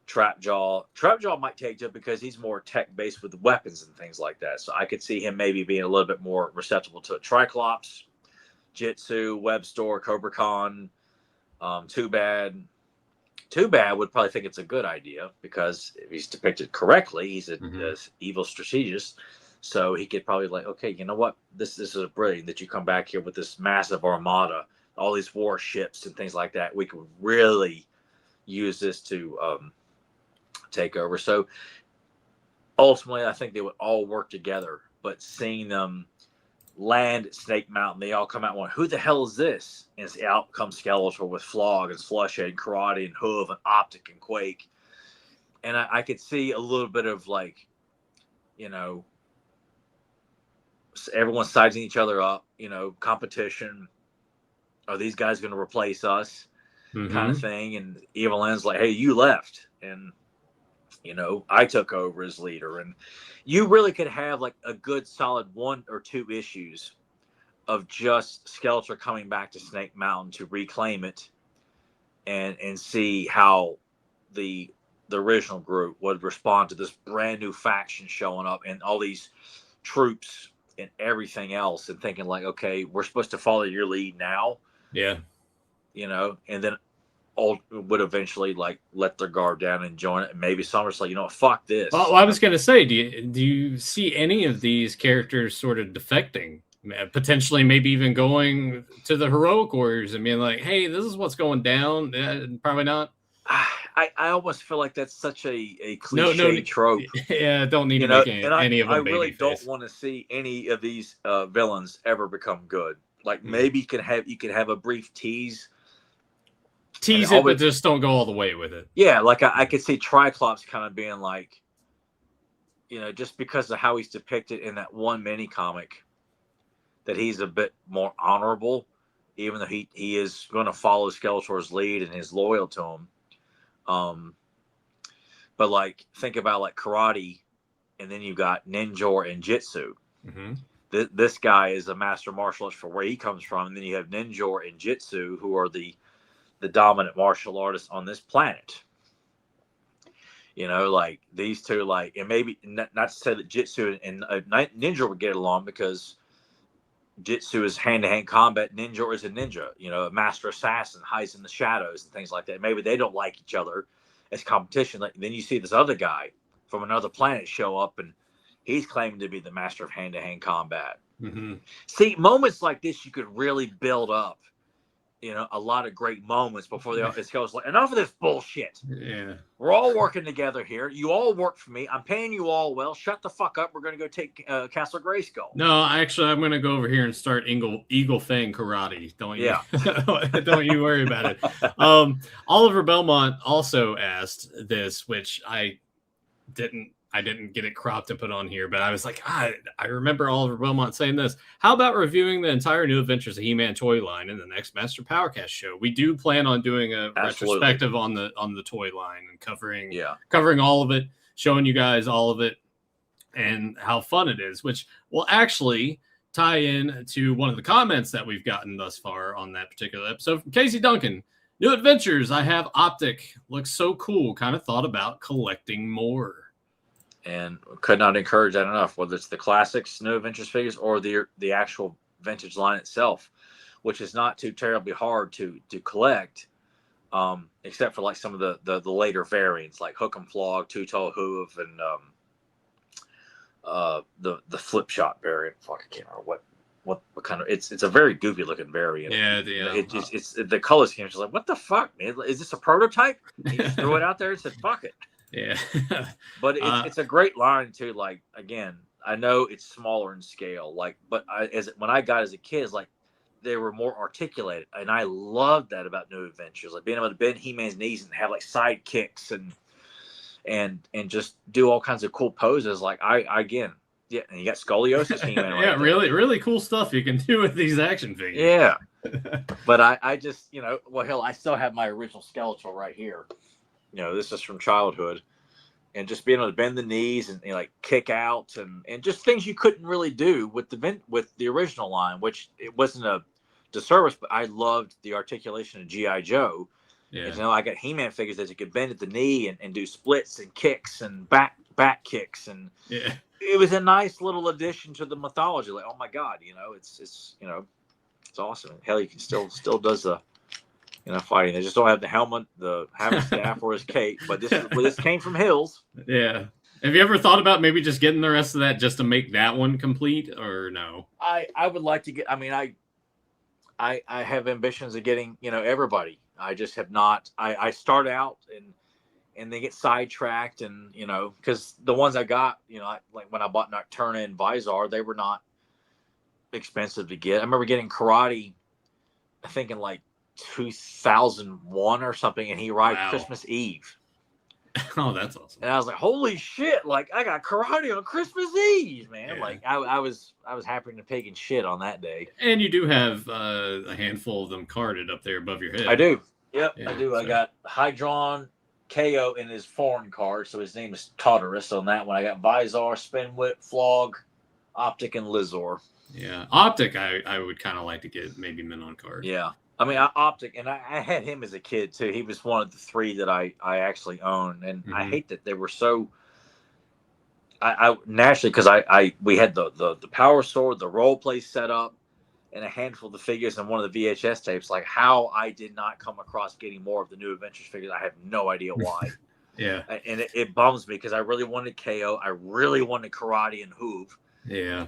Trapjaw might take to it because he's more tech based with weapons and things like that. So I could see him maybe being a little bit more receptive to it. Triclops, Jitsu, Webstore, Cobra Khan, Too Bad would probably think it's a good idea because if he's depicted correctly, he's a evil strategist. So he could probably okay, you know what? This is brilliant that you come back here with this massive armada, all these warships and things like that. We could really use this to take over. So ultimately, I think they would all work together. But seeing them land at Snake Mountain, they all come out going, who the hell is this? And out comes Skeletor with Flog and Slushhead and Karate and Hoof and Optic and Quake. And I could see a little bit of everyone sizing each other up, competition. Are these guys going to replace us? Kind of thing. And Evil Lynn's like, hey, you left. And, I took over as leader. And you really could have a good solid 1 or 2 issues of just Skeletor coming back to Snake Mountain to reclaim it and see how the original group would respond to this brand new faction showing up and all these troops and everything else, and thinking okay, we're supposed to follow your lead now. Yeah. And then all would eventually let their guard down and join it. And maybe Summer's fuck this. Well, I was going to say, do you see any of these characters sort of defecting, potentially maybe even going to the heroic warriors and being like, hey, this is what's going down? Probably not. I almost feel like that's such a cliche trope. Yeah, don't need to make any of them. I really don't want to see any of these villains ever become good. Maybe you can have a brief tease Tease it, but just don't go all the way with it. Yeah, like I could see Triclops kind of being like, just because of how he's depicted in that one mini comic, that he's a bit more honorable, even though he is going to follow Skeletor's lead and is loyal to him. But like, think about like karate, and then you got ninja and jitsu. Mm-hmm. This guy is a master martial artist for where he comes from, and then you have ninja and jitsu, who are the dominant martial artists on this planet. Like these two, like, and maybe not to say that jitsu and ninja would get along, because jitsu is hand-to-hand combat. Ninja is a ninja, a master assassin, hides in the shadows and things like that. Maybe they don't like each other as competition. Like, then you see this other guy from another planet show up, and he's claiming to be the master of hand-to-hand combat. Mm-hmm. See, moments like this, you could really build up, a lot of great moments before it goes like, enough of this bullshit. Yeah. We're all working together here. You all work for me. I'm paying you all well. Shut the fuck up. We're going to go take Castle Grayskull. No, actually, I'm going to go over here and start Eagle Fang karate. Don't you? Yeah. Don't you worry about it. Oliver Belmont also asked this, which I didn't get it cropped and put on here, but I was like, I remember Oliver Belmont saying this. How about reviewing the entire New Adventures of He-Man toy line in the next Master Powercast show? We do plan on doing a retrospective on the toy line and covering all of it, showing you guys all of it and how fun it is, which will actually tie in to one of the comments that we've gotten thus far on that particular episode from Casey Duncan. New Adventures, I have Optic. Looks so cool. Kind of thought about collecting more. And could not encourage that enough, whether it's the classics New Adventures figures or the actual vintage line itself, which is not too terribly hard to collect, except for like some of the later variants like Hook 'em Flog, Two Toe Hoof, and the Flip Shot variant. Fuck, I can't remember what kind of. It's a very goofy looking variant. Yeah, it's the color scheme is like, what the fuck, man? Is this a prototype? He just threw it out there and said, fuck it. Yeah. But it's a great line too. Like, again, I know it's smaller in scale, like, but when I got as a kid, it's like they were more articulated, and I loved that about New Adventures, like being able to bend He-Man's knees and have like side kicks and just do all kinds of cool poses. Like and you got scoliosis He-Man. Yeah, really, really cool stuff you can do with these action figures. Yeah. But I just, well, hell, I still have my original Skeletor right here. This is from childhood, and just being able to bend the knees and like kick out and just things you couldn't really do with the original line, which it wasn't a disservice, but I loved the articulation of G.I. Joe. Yeah. I got He-Man figures that you could bend at the knee and do splits and kicks and back kicks, and yeah, it was a nice little addition to the mythology. Like, oh my God, it's it's awesome. Hell, you can still does the fighting. They just don't have the helmet, the hammer staff, or his cape. But this came from Hills. Yeah. Have you ever thought about maybe just getting the rest of that just to make that one complete, or no? I would like to get. I mean, I have ambitions of getting everybody. I just have not. I start out and they get sidetracked, and because the ones I got, like when I bought Nocturna and Visor, they were not expensive to get. I remember getting Karate, I think in like 2001 or something, and he arrived Christmas Eve. Oh, that's awesome. And I was like, holy shit, like I got Karate on Christmas Eve, man. Yeah. Like I was happy to pig and shit on that day. And you do have a handful of them carded up there above your head. I do. Yep, Yeah, I do. so. I got Hydron KO in his foreign card, so his name is Tartarus on that one. I got Visor, Spinwhip, Flog, Optic, and Lizor. Yeah. Optic, I would kind of like to get maybe Min on card. Yeah. I mean, Optic, and I had him as a kid too. He was one of the three that I actually owned, and I hate that they were so. I naturally, because we had the power sword, the role play set up, and a handful of the figures and one of the VHS tapes. Like, how I did not come across getting more of the New Adventures figures, I have no idea why. Yeah. And it bums me because I really wanted KO, I really wanted Karate and Hoove. Yeah.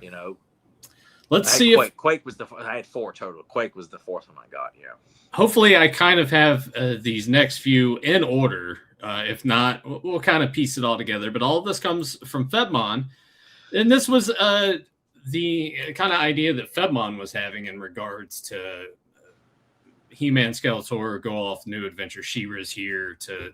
Let's see Quake. Quake was I had 4 total. Quake was the 4th one I got. Yeah. Hopefully, I kind of have these next few in order. If not, we'll kind of piece it all together. But all of this comes from Febmon, and this was the kind of idea that Febmon was having in regards to, He-Man, Skeletor go off new adventure. She-Ra's here to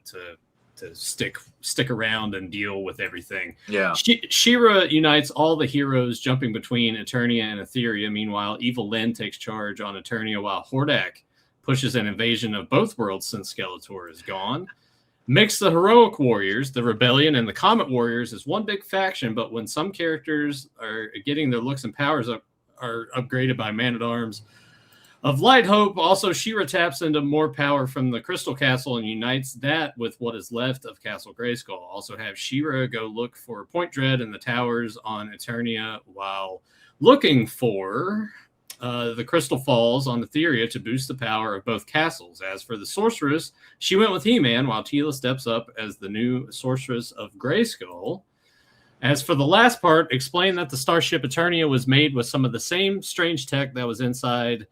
stick around and deal with everything. Yeah. She-Ra unites all the heroes jumping between Eternia and Etheria. Meanwhile, Evil Lyn takes charge on Eternia while Hordak pushes an invasion of both worlds since Skeletor is gone. Mix the heroic warriors, the rebellion, and the comet warriors as one big faction, but when some characters are getting their looks and powers are upgraded by Man-at-Arms of Light Hope, also She-Ra taps into more power from the Crystal Castle and unites that with what is left of Castle Grayskull. Also have She-Ra go look for Point Dread and the towers on Eternia while looking for the Crystal Falls on Etheria to boost the power of both castles. As for the Sorceress, she went with He-Man while Teela steps up as the new Sorceress of Grayskull. As for the last part, explain that the Starship Eternia was made with some of the same strange tech that was inside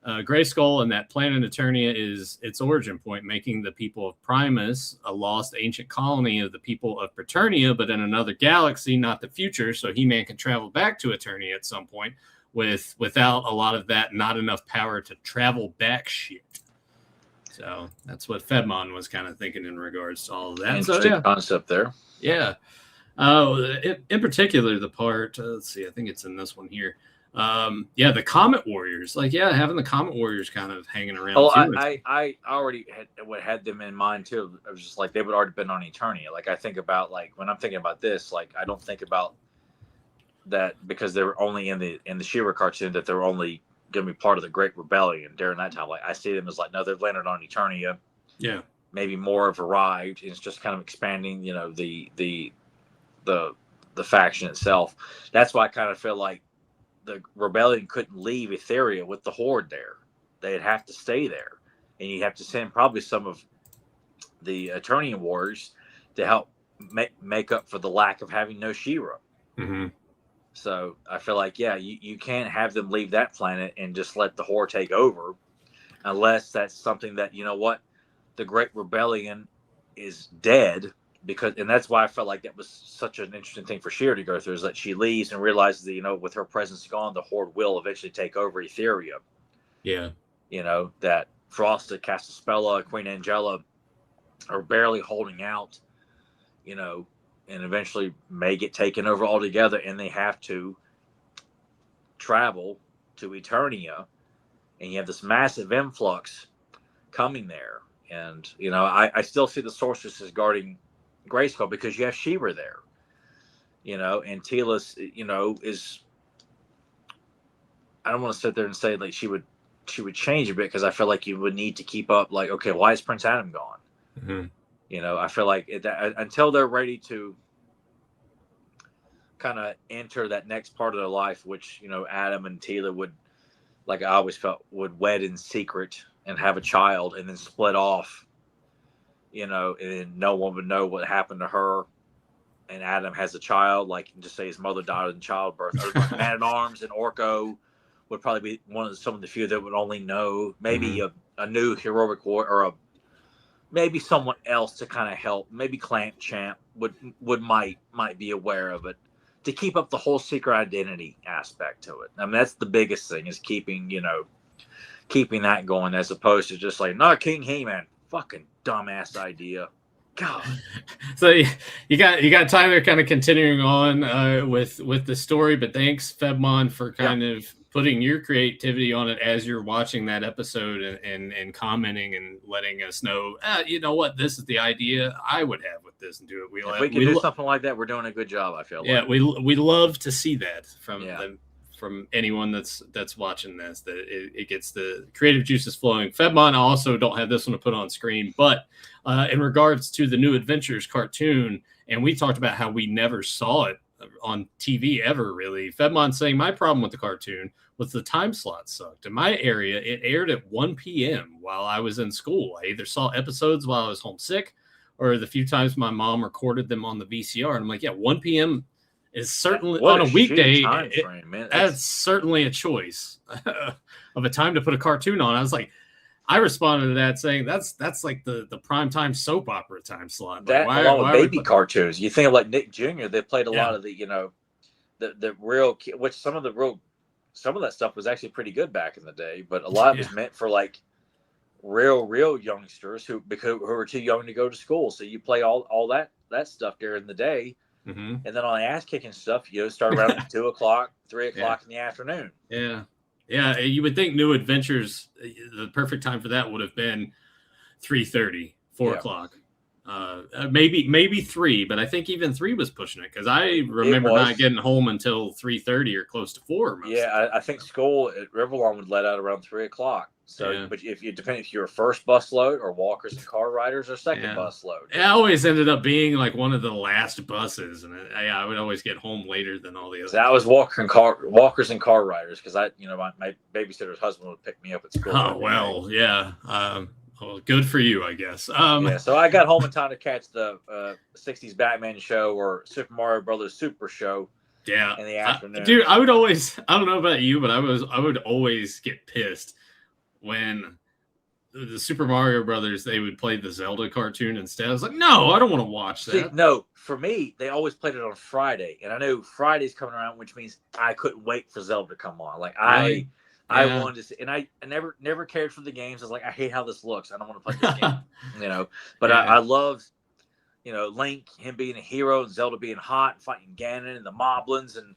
Grayskull, and that planet Eternia is its origin point, making the people of Primus a lost ancient colony of the people of Preternia, but in another galaxy, not the future, so He-Man can travel back to Eternia at some point without a lot of that not enough power to travel back shit. So that's what Fedmon was kind of thinking in regards to all of that. Interesting concept there. Yeah. In particular, the part, let's see, I think it's in this one here. The Comet Warriors, having the Comet Warriors kind of hanging around. I already had them in mind too. I was just like, they would already been on Eternia. Like, I think about, like, when I'm thinking about this, like, I don't think about that because they were only in the She-Ra cartoon, that they were only going to be part of the Great Rebellion during that time. Like, I see them as like, no, they've landed on Eternia. Yeah. Maybe more have arrived. It's just kind of expanding, the faction itself. That's why I kind of feel like the rebellion couldn't leave Etheria with the Horde there. They'd have to stay there, and you have to send probably some of the Eternian warriors to help make up for the lack of having no She-Ra. Mm-hmm. So I feel like, you can't have them leave that planet and just let the Horde take over, unless that's something that, the Great Rebellion is dead. And that's why I felt like that was such an interesting thing for She-Ra to go through, is that she leaves and realizes that, with her presence gone, the Horde will eventually take over Etheria. Yeah. That Frosta, Castaspella, Queen Angela are barely holding out, and eventually may get taken over altogether, and they have to travel to Eternia, and you have this massive influx coming there. And, I still see the sorceresses guarding Grayskull because you have She-Ra there, and Teela's, is, I don't want to sit there and say like she would change a bit, because I feel like you would need to keep up, like, okay, why is Prince Adam gone? Mm-hmm. I feel like until they're ready to kind of enter that next part of their life, which, Adam and Teela would, like I always felt, would wed in secret and have a child and then split off, and no one would know what happened to her. And Adam has a child, like, just say his mother died in childbirth. Man-at-Arms and Orko would probably be some of the few that would only know. Maybe a new heroic war, or maybe someone else to kind of help. Maybe Clamp Champ might be aware of it, to keep up the whole secret identity aspect to it. I mean, that's the biggest thing, is keeping that going, as opposed to just like, no, King He-Man. Fucking dumbass idea. God. So you got Tyler kind of continuing on with the story, but thanks, Febmon, for kind of putting your creativity on it as you're watching that episode and commenting and letting us know, you know what, this is the idea I would have with this, and do it. If we can do something like that, we're doing a good job, I feel like. Yeah, we love to see that from anyone that's watching this, that it gets the creative juices flowing. Febmon, I also don't have this one to put on screen, but in regards to the New Adventures cartoon, and we talked about how we never saw it on TV ever, really. Febmon saying, my problem with the cartoon was the time slot sucked. In my area, it aired at 1 p.m. while I was in school. I either saw episodes while I was homesick, or the few times my mom recorded them on the VCR. And I'm like, 1 p.m. is certainly on a weekday. That's certainly a choice of a time to put a cartoon on. I was like, I responded to that saying that's like the primetime soap opera time slot. That, like, along with baby cartoons. You think of like Nick Jr., they played a lot of the, the real, which some of that stuff was actually pretty good back in the day, but a lot of it was meant for like real youngsters who are too young to go to school. So you play all that stuff during the day, Mm-hmm. and then on the ass kicking stuff, you start around 2 o'clock, 3 o'clock in the afternoon. Yeah. Yeah. You would think New Adventures, the perfect time for that would have been 3:30, 4 o'clock. Maybe 3, but I think even 3 was pushing it because I remember not getting home until 3:30 or close to 4. I think school at Riverlawn would let out around 3 o'clock. So, but if you were first bus load or walkers and car riders or second bus load. It always ended up being like one of the last buses, and I would always get home later than all the others. That was walkers and car riders because my babysitter's husband would pick me up at school. Oh well, yeah. Well, good for you, I guess. So I got home in time to catch the 60s Batman show or Super Mario Brothers Super Show. Yeah, in the afternoon. Dude, I don't know about you, but I would always get pissed when the Super Mario Brothers, they would play the Zelda cartoon instead. I was like, no, I don't want to watch that. See, no, for me, they always played it on Friday, and I knew Friday's coming around, which means I couldn't wait for Zelda to come on. Like I wanted to see, and I never cared for the games. I was like, I hate how this looks. I don't want to play this game, But I loved, Link, him being a hero, and Zelda being hot, and fighting Ganon and the Moblins and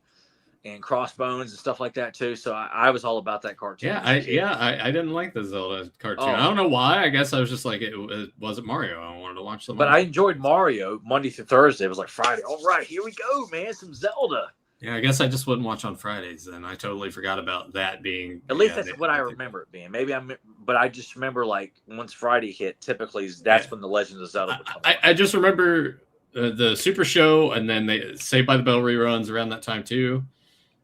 Crossbones and stuff like that too. So I was all about that cartoon. I didn't like the Zelda cartoon. I don't know why. I guess I was just like, it wasn't Mario. I wanted to watch something. But I enjoyed Mario Monday through Thursday. It was like Friday. All right, here we go, man. Some Zelda. Yeah, I guess I just wouldn't watch on Fridays. Then I totally forgot about that being. At least that's what I remember it being. But I just remember like once Friday hit, typically that's when the Legend of Zelda would come on. I just remember the Super Show, and then they Saved by the Bell reruns around that time too.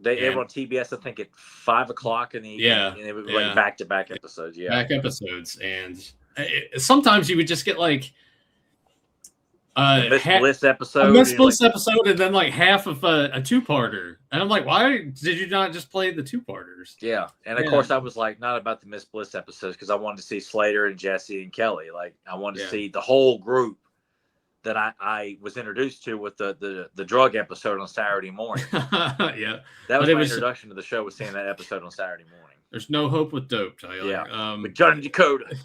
They were on TBS, I think, at 5 o'clock in the evening. Yeah, and it was like back-to-back episodes. Yeah, back episodes, and sometimes you would just get like Miss Bliss episode, episode, and then like half of a two-parter, and I'm like, why did you not just play the two-parters? Yeah, and of course I was like, not about the Miss Bliss episodes because I wanted to see Slater and Jesse and Kelly. Like I wanted to see the whole group that I was introduced to with the drug episode on Saturday morning. Yeah, that was my introduction to the show, was seeing that episode on Saturday morning. There's no hope with dope, Tyler. Yeah, with John and Dakota.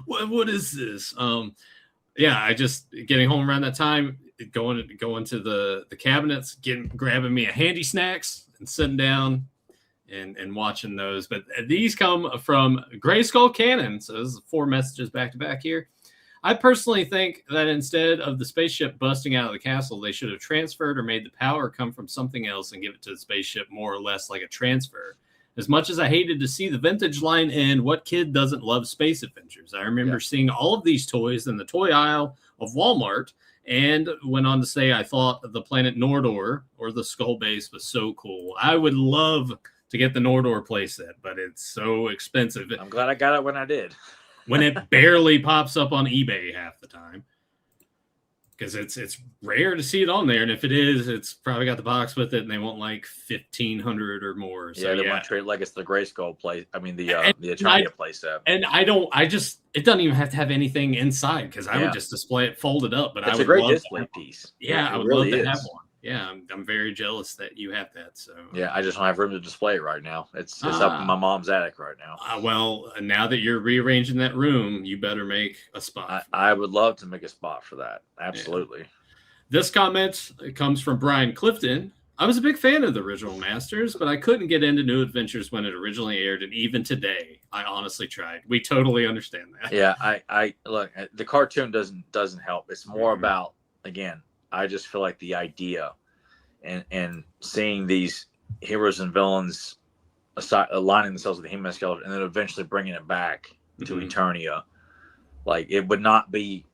What is this? I just getting home around that time, going to the cabinets, grabbing me a handy snacks and sitting down and watching those. But these come from Gray Skull Cannon, so this is 4 messages back to back here. I personally think that instead of the spaceship busting out of the castle, they should have transferred or made the power come from something else and give it to the spaceship more or less like a transfer. As much as I hated to see the vintage line end, what kid doesn't love space adventures? I remember seeing all of these toys in the toy aisle of Walmart and went on to say I thought the planet Nordor or the Skull Base was so cool. I would love to get the Nordor playset, but it's so expensive. I'm glad I got it when I did. When it barely pops up on eBay half the time, because it's rare to see it on there, and if it is, it's probably got the box with it, and they want like 1,500 or more. So they want to treat it like it's the Grayskull play. I mean the Eternia playset. And it doesn't even have to have anything inside because I would just display it folded up. But it's a great display piece. Yeah, I would love to have one. Yeah, I'm very jealous that you have that. So yeah, I just don't have room to display it right now. It's up in my mom's attic right now. Well, now that you're rearranging that room, you better make a spot. I would love to make a spot for that. Absolutely. Yeah. This comment comes from Brian Clifton. I was a big fan of the original Masters, but I couldn't get into New Adventures when it originally aired, and even today, I honestly tried. We totally understand that. Yeah, I look, the cartoon doesn't help. It's more about, again, I just feel like the idea and seeing these heroes and villains aligning themselves with the He-Man skeleton and then eventually bringing it back to Eternia, like it would not be,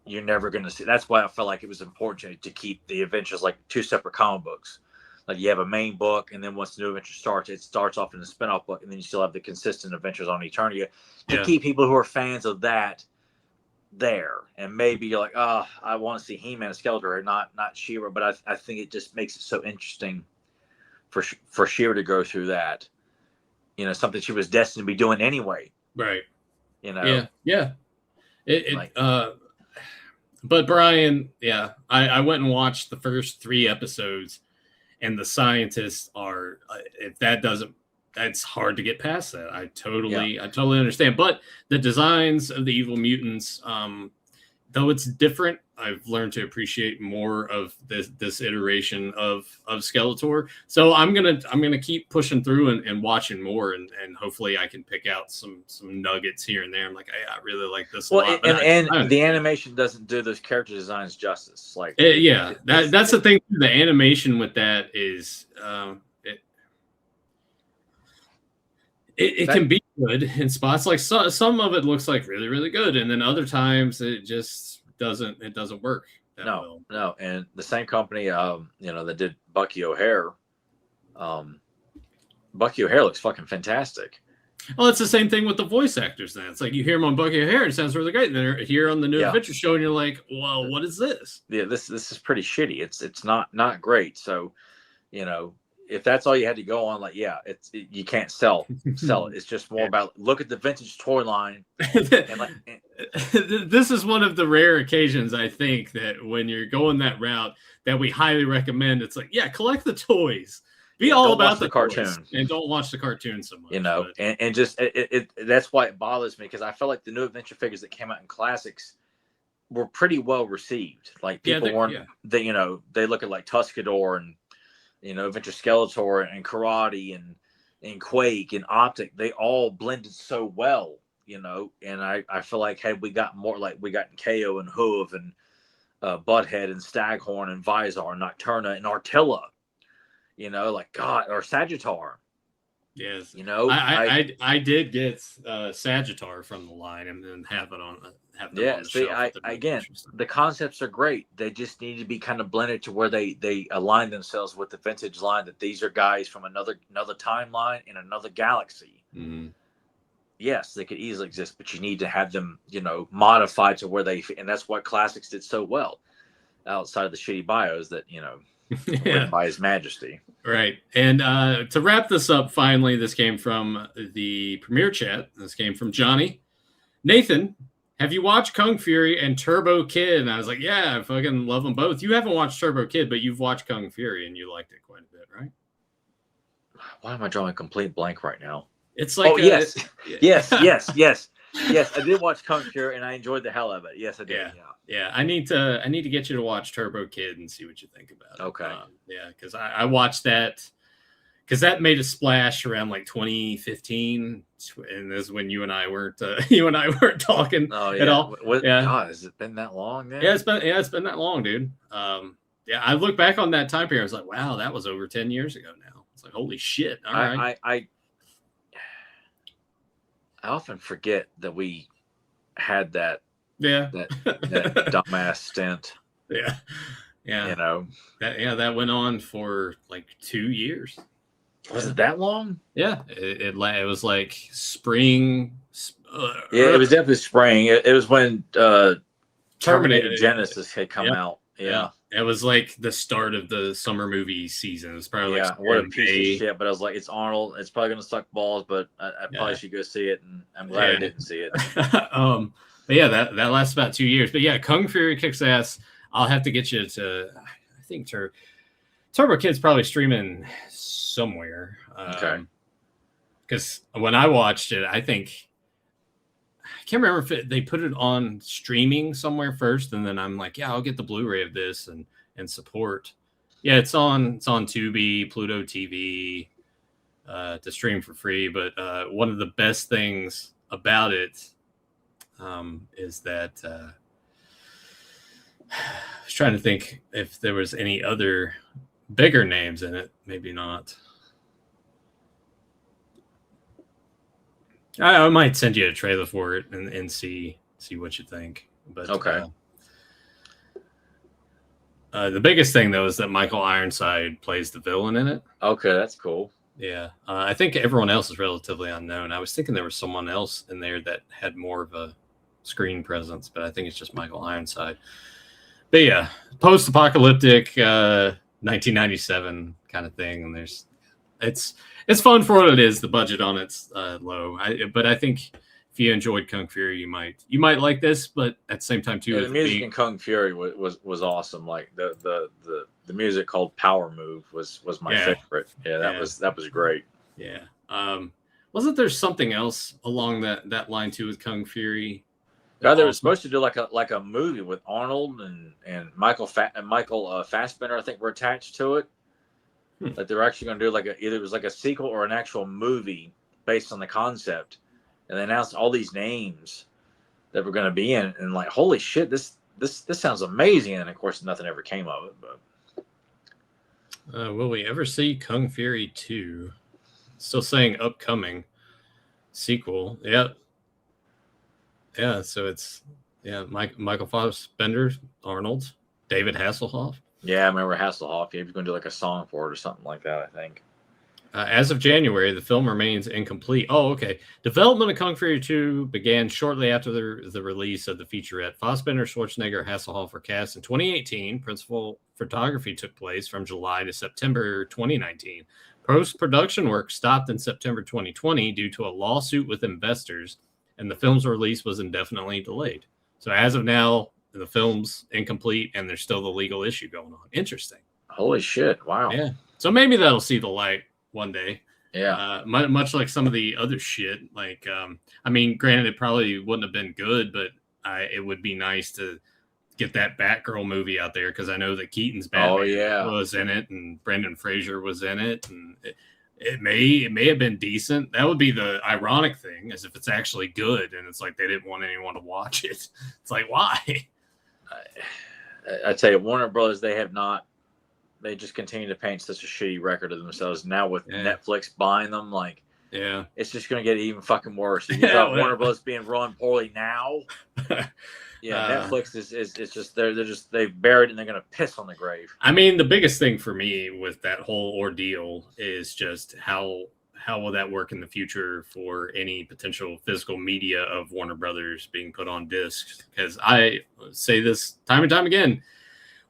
you're never going to see. That's why I felt like it was important to keep the adventures like 2 separate comic books. Like you have a main book, and then once the new adventure starts, it starts off in a spin-off book, and then you still have the consistent adventures on Eternia to keep people who are fans of that there. And maybe you're like, oh, I want to see He-Man and Skeletor, not She-Ra, but I think it just makes it so interesting for She-Ra to go through that, something she was destined to be doing anyway, right? Yeah. But Brian, I went and watched the first 3 episodes, and the scientists are, if that doesn't that's hard to get past that. I totally understand. But the designs of the evil mutants, though it's different, I've learned to appreciate more of this iteration of Skeletor. So I'm gonna keep pushing through and watching more, and hopefully I can pick out some nuggets here and there. I'm like, I really like this a lot. And the animation doesn't do those character designs justice. Like, that's the thing. The animation with that is it can be good in spots. Like some of it looks like really, really good, and then other times it just doesn't work. No. And the same company, that did Bucky O'Hare. Bucky O'Hare looks fucking fantastic. Well, it's the same thing with the voice actors. Then it's like you hear them on Bucky O'Hare, it sounds really great. And they're here on the New Adventure Show, and you're like, well, what is this? Yeah, this is pretty shitty. It's not great. So, if that's all you had to go on, like, you can't sell it. It's just more about look at the vintage toy line. This is one of the rare occasions, I think, that when you're going that route, that we highly recommend. It's like, collect the toys, be all about the cartoon, and don't watch the cartoon so much. And just that's why it bothers me, because I feel like the New Adventure figures that came out in classics were pretty well received. Like people weren't, they look at like Tuscador and Adventure Skeletor and Karate and Quake and Optic. They all blended so well, and I feel like had we got more, like we got KO and Hoof and Butthead and Staghorn and Visor and Nocturna and Artilla, like God, or Sagittar. Yes, I did get Sagittar from the line and then have it on. The concepts are great. They just need to be kind of blended to where they align themselves with the vintage line, that these are guys from another timeline in another galaxy. Mm-hmm. Yes, they could easily exist, but you need to have them, modified to where they, and that's what classics did so well, outside of the shitty bios that, written by His Majesty. Right. And to wrap this up, finally, this came from the premiere chat. This came from Johnny. Nathan, have you watched Kung Fury and Turbo Kid? And I was like, yeah, I fucking love them both. You haven't watched Turbo Kid, but you've watched Kung Fury and you liked it quite a bit, right? Why am I drawing a complete blank right now? It's like, yes. I did watch Kung Fury and I enjoyed the hell of it. Yes, I did. Yeah. I need to get you to watch Turbo Kid and see what you think about it. Okay. Because I watched that. Because that made a splash around like 2015, and this is when you and I weren't talking at all. God, has it been that long? Then? Yeah, it's been that long, dude. I look back on that time period. I was like, wow, that was over 10 years ago now. It's like, holy shit! All right. I often forget that we had that. Yeah. That dumbass stint. Yeah. That went on for like 2 years. Was it that long? Yeah, it was like spring. It was definitely spring. It was when Terminator Genesis had come out. Yeah, it was like the start of the summer movie season. It was probably like what a piece of shit. But I was like, it's Arnold. It's probably gonna suck balls, but I probably should go see it. And I'm glad I didn't see it. But yeah, that lasts about 2 years. But yeah, Kung Fury kicks ass. I'll have to get you to. I think Turbo Kid's probably streaming somewhere. Okay. Because when I watched it, I can't remember if they put it on streaming somewhere first, and then I'm like, I'll get the Blu-ray of this and support. Yeah, it's on Tubi, Pluto TV, to stream for free. But one of the best things about it is that I was trying to think if there was any other bigger names in it. Maybe not. I might send you a trailer for it and see what you think. But okay. The biggest thing though is that Michael Ironside plays the villain in it. Okay, that's cool. Yeah, I think everyone else is relatively unknown. I was thinking there was someone else in there that had more of a screen presence, but I think it's just Michael Ironside. But yeah, post-apocalyptic 1997 kind of thing, and it's fun for what it is. The budget on it's low, but I think if you enjoyed Kung Fury, you might like this. But at the same time, too, the music in Kung Fury was awesome. Like the music called Power Move was my favorite. Yeah, that was great. Yeah. Wasn't there something else along that line too with Kung Fury? God, they were Also- supposed to do like a movie with Arnold and Michael Fassbender. I think were attached to it. Like they were actually going to do like either it was like a sequel or an actual movie based on the concept, and they announced all these names that were going to be in it, and like holy shit, this sounds amazing. And of course, nothing ever came of it. But will we ever see Kung Fury 2? Still saying upcoming sequel. Yep. Yeah, so it's Michael Fassbender, Arnold, David Hasselhoff. yeah, I remember Hasselhoff. Yeah, he was going to do like a song for it or something like that. I think. As of January, the film remains incomplete. Oh, okay. Development of Kung Fury 2 began shortly after the release of the featurette. Fassbender, Schwarzenegger, Hasselhoff were cast in 2018. Principal photography took place from July to September 2019. Post-production work stopped in September 2020 due to a lawsuit with investors, and the film's release was indefinitely delayed. So as of now, the film's incomplete, and there's still the legal issue going on. Interesting. Holy shit! Wow. Yeah. So maybe that'll see the light one day. Yeah. Much like some of the other shit. Like, I mean, granted, it probably wouldn't have been good, but it would be nice to get that Batgirl movie out there because I know that Keaton's Batman was in it and Brendan Fraser was in it, and it may have been decent. That would be the ironic thing, is if it's actually good and it's like they didn't want anyone to watch it. It's like, why? I tell you, Warner Brothers, they just continue to paint such a shitty record of themselves. Now with Netflix buying them, like, it's just going to get even fucking worse. You thought Warner Brothers being run poorly now. Netflix is just they've buried it and they're going to piss on the grave. I mean, the biggest thing for me with that whole ordeal is just how will that work in the future for any potential physical media of Warner Brothers being put on discs? Because I say this time and time again,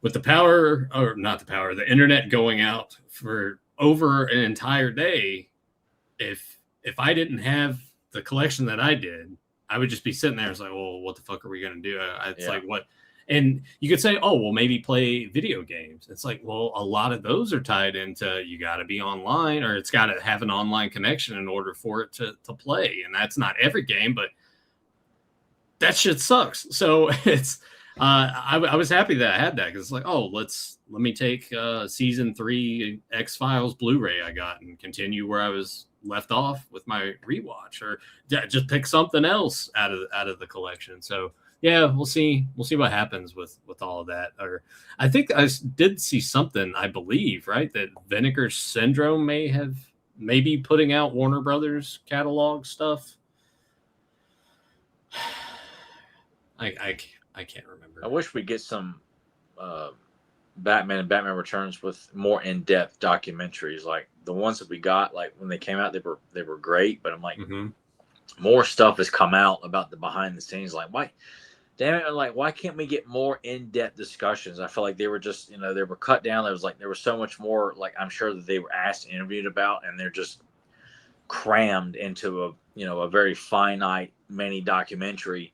with the power, or not the power, the internet going out for over an entire day, if I didn't have the collection that I did, I would just be sitting there. It's like, well, what the fuck are we going to do? It's like, what? And you could say, oh, well, maybe play video games. It's like, well, a lot of those are tied into you got to be online, or it's got to have an online connection in order for it to play. And that's not every game, but that shit sucks. So it's, I was happy that I had that because it's like, oh, let me take season 3 X-Files Blu-ray I got and continue where I was left off with my rewatch, or just pick something else out of the collection. So yeah, we'll see what happens with all of that. Or I think I did see something, I believe, right, that Vinegar Syndrome may be putting out Warner Brothers catalog stuff. I can't remember. I wish we'd get some Batman and Batman Returns with more in-depth documentaries. Like the ones that we got, like when they came out, they were great. But I'm like, more stuff has come out about the behind the scenes. Like, why? Damn it! Like, why can't we get more in-depth discussions? I feel like they were just, they were cut down. There was so much more. Like, I'm sure that they were asked and interviewed about, and they're just crammed into a very finite mini documentary.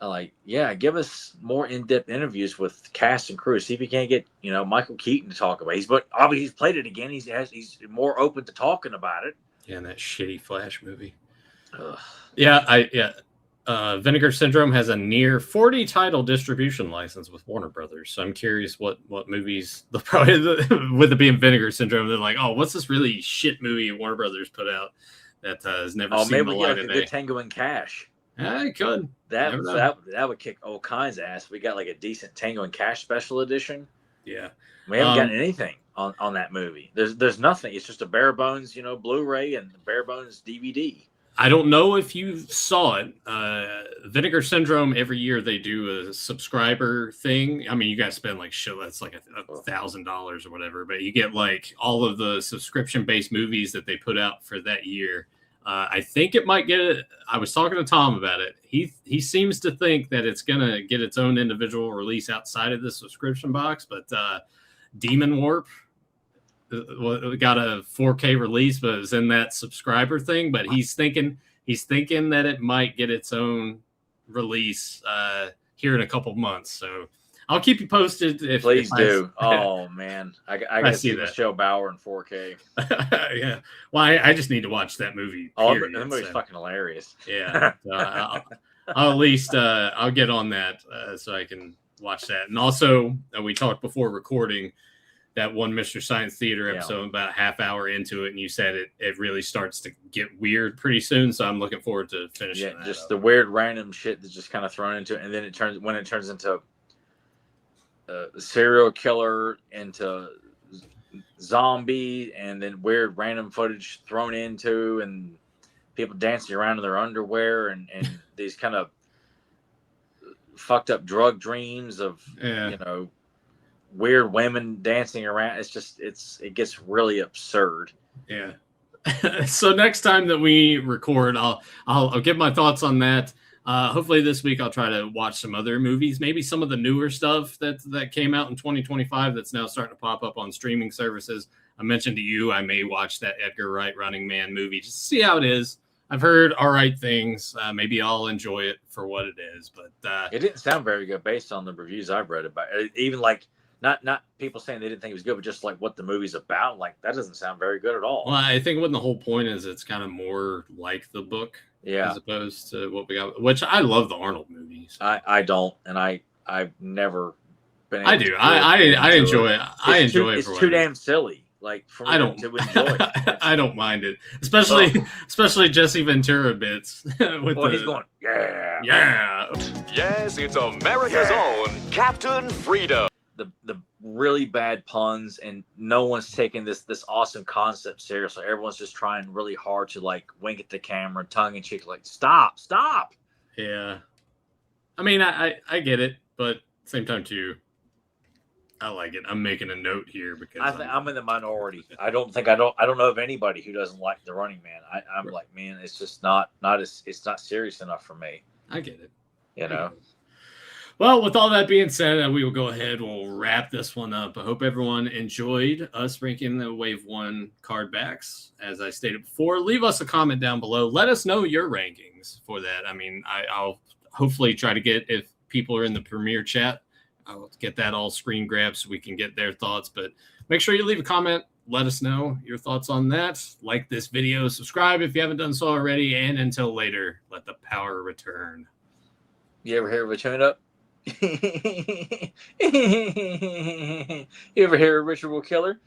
Like, give us more in-depth interviews with cast and crew. See if you can't get, Michael Keaton to talk about it. But obviously he's played it again. He's more open to talking about it. Yeah, and that shitty Flash movie. Ugh. Vinegar Syndrome has a near 40 title distribution license with Warner Brothers. So I'm curious what movies they'll probably, with it being Vinegar Syndrome, they're like, oh, what's this really shit movie Warner Brothers put out that has never seen the light of day? Maybe a good Tango and Cash. I could. That would kick all kinds of ass. We got like a decent Tango and Cash special edition. Yeah. We haven't gotten anything on that movie. There's nothing. It's just a bare bones, Blu-ray and bare bones DVD. I don't know if you saw it. Vinegar Syndrome, every year they do a subscriber thing. I mean, you guys spend like shit. That's like $1,000 or whatever, but you get like all of the subscription-based movies that they put out for that year. I think it might get it. I was talking to Tom about it. He seems to think that it's going to get its own individual release outside of the subscription box, but Demon Warp got a 4K release, but it was in that subscriber thing. But he's thinking that it might get its own release here in a couple months. So I'll keep you posted if Please if do. Oh man, I gotta see see that. Michelle Bauer in 4K. Yeah. Well, I just need to watch that movie. Oh, Period, the movie's so, fucking hilarious. yeah. So I'll at least I'll get on that so I can watch that. And also, we talked before recording that one Mr. Science Theater episode, about a half hour into it, and you said it really starts to get weird pretty soon. So I'm looking forward to finishing. Yeah, that just up. the weird random shit that's just kind of thrown into it, and then it turns into serial killer, into zombie, and then weird random footage thrown into, and people dancing around in their underwear, and these kind of fucked up drug dreams of weird women dancing around. It's just it gets really absurd. Yeah. So next time that we record, I'll give my thoughts on that. Hopefully this week I'll try to watch some other movies, maybe some of the newer stuff that came out in 2025 that's now starting to pop up on streaming services. I mentioned to you I may watch that Edgar Wright Running Man movie just to see how it is. I've heard all right things. Maybe I'll enjoy it for what it is, but it didn't sound very good based on the reviews I've read about it. Even like not people saying they didn't think it was good, but just like what the movie's about. Like that doesn't sound very good at all. Well, I think what the whole point is, it's kind of more like the book, as opposed to what we got. Which I love the Arnold movies. I don't, and I've never been. I do. I enjoy it. I enjoy it. It's too damn silly. Like for me I don't to enjoy it. I don't mind it, especially Jesse Ventura bits. He's going, yeah. Yes, it's America's own Captain Freedom. The really bad puns, and no one's taking this awesome concept seriously. Everyone's just trying really hard to like wink at the camera, tongue in cheek, like stop. Yeah, I mean, I get it, but at the same time too, I like it. I'm making a note here because I'm in the minority. I don't know of anybody who doesn't like The Running Man. I'm like, man, it's just not it's not serious enough for me. I get it. You know. Well, with all that being said, we will go ahead. We'll wrap this one up. I hope everyone enjoyed us ranking the Wave 1 card backs. As I stated before, leave us a comment down below. Let us know your rankings for that. I mean, I'll hopefully try to get, if people are in the premiere chat, I'll get that all screen grabbed so we can get their thoughts. But make sure you leave a comment. Let us know your thoughts on that. Like this video, subscribe if you haven't done so already. And until later, let the power return. You ever hear of a tune-up? You ever hear of Ritual Killer?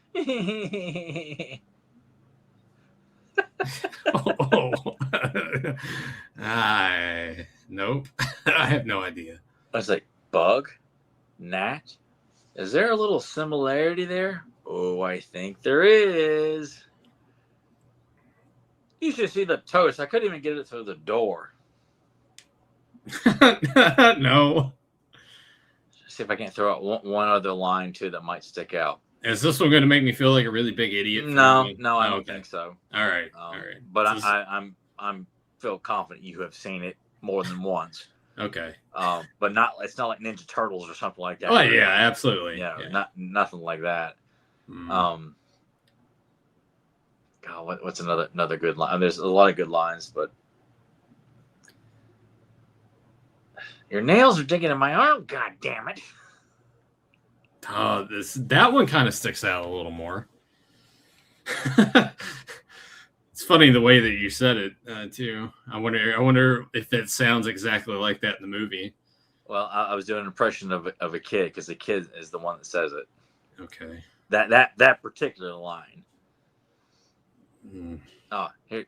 Nope. I have no idea. I was like, bug? Gnat? Is there a little similarity there? Oh, I think there is. You should see the toast. I couldn't even get it through the door. No. See if I can't throw out one other line too that might stick out. Is this one going to make me feel like a really big idiot? No, I don't think so. All right, all right. But I'm feel confident you have seen it more than once. Okay. But it's not like Ninja Turtles or something like that. Oh yeah, absolutely. Yeah, nothing like that. God, what's another good line? There's a lot of good lines, but your nails are digging in my arm. God damn it! That one kind of sticks out a little more. It's funny the way that you said it too. I wonder if that sounds exactly like that in the movie. Well, I was doing an impression of a kid because the kid is the one that says it. Okay. That particular line. Oh, here.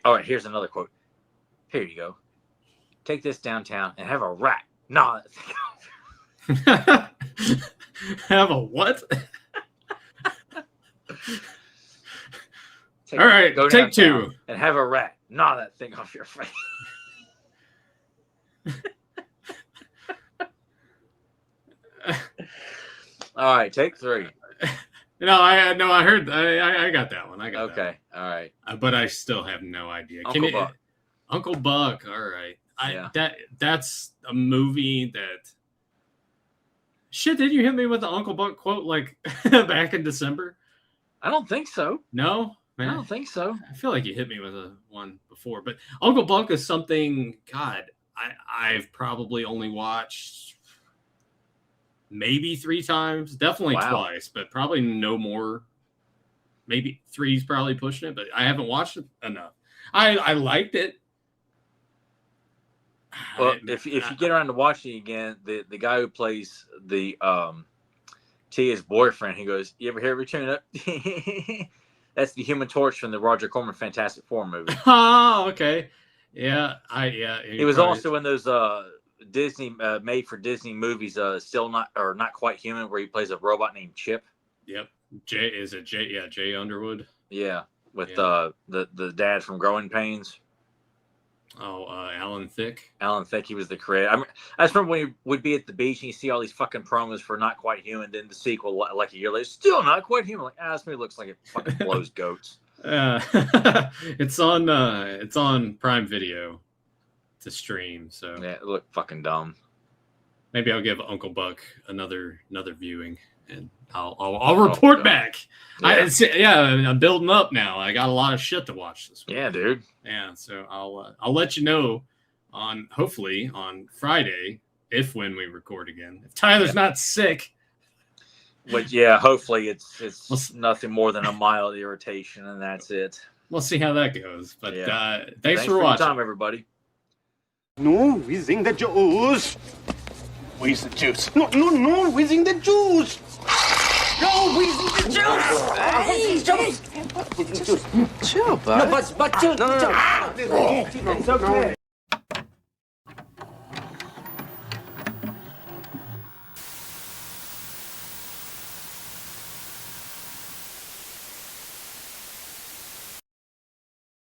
All right, here's another quote. Here you go. Take this downtown and have a rat. No. Have a what? All right, take two. And have a rat. Gnaw that thing off your face. All right, take three. I heard. I got that one. I got okay, that one. All right. But I still have no idea. Buck. Uncle Buck. All right. That's a movie that. Shit, did you hit me with the Uncle Buck quote like back in December? I don't think so. No, man. I don't think so. I feel like you hit me with one before, but Uncle Buck is something. God, I've probably only watched maybe 3 times, definitely Wow. twice, but probably no more. Maybe 3's probably pushing it, but I haven't watched it enough. I liked it. Well, if you get around to watching it again, the guy who plays the Tia's boyfriend, he goes, "You ever hear me tune up?" That's the Human Torch from the Roger Corman Fantastic Four movie. Oh, okay. Yeah, He was also in those Disney made for Disney movies, Still Not or Not Quite Human, where he plays a robot named Chip. Yep. Jay Underwood. Yeah, with the dad from Growing Pains. Oh, Alan Thicke. Alan Thicke, he was the creator. I just remember when he would be at the beach and you see all these fucking promos for Not Quite Human, then the sequel like a year later, still Not Quite Human. Like, this movie looks like it fucking blows goats. It's on Prime Video to stream, so Yeah, it looked fucking dumb. maybe I'll give Uncle Buck another viewing, and I'll report back. Yeah. I'm building up now. I got a lot of shit to watch this week. Yeah, dude. Yeah, so I'll let you know hopefully on Friday when we record again. If Tyler's not sick. But yeah, hopefully it's nothing more than a mild irritation, and that's it. We'll see how that goes. But Yeah. thanks for your watching. time, everybody. No, whizzing the juice. Wheeze the juice. No, whizzing the juice. No, whizzing the juice. Chill, bud. No, but no. It's okay.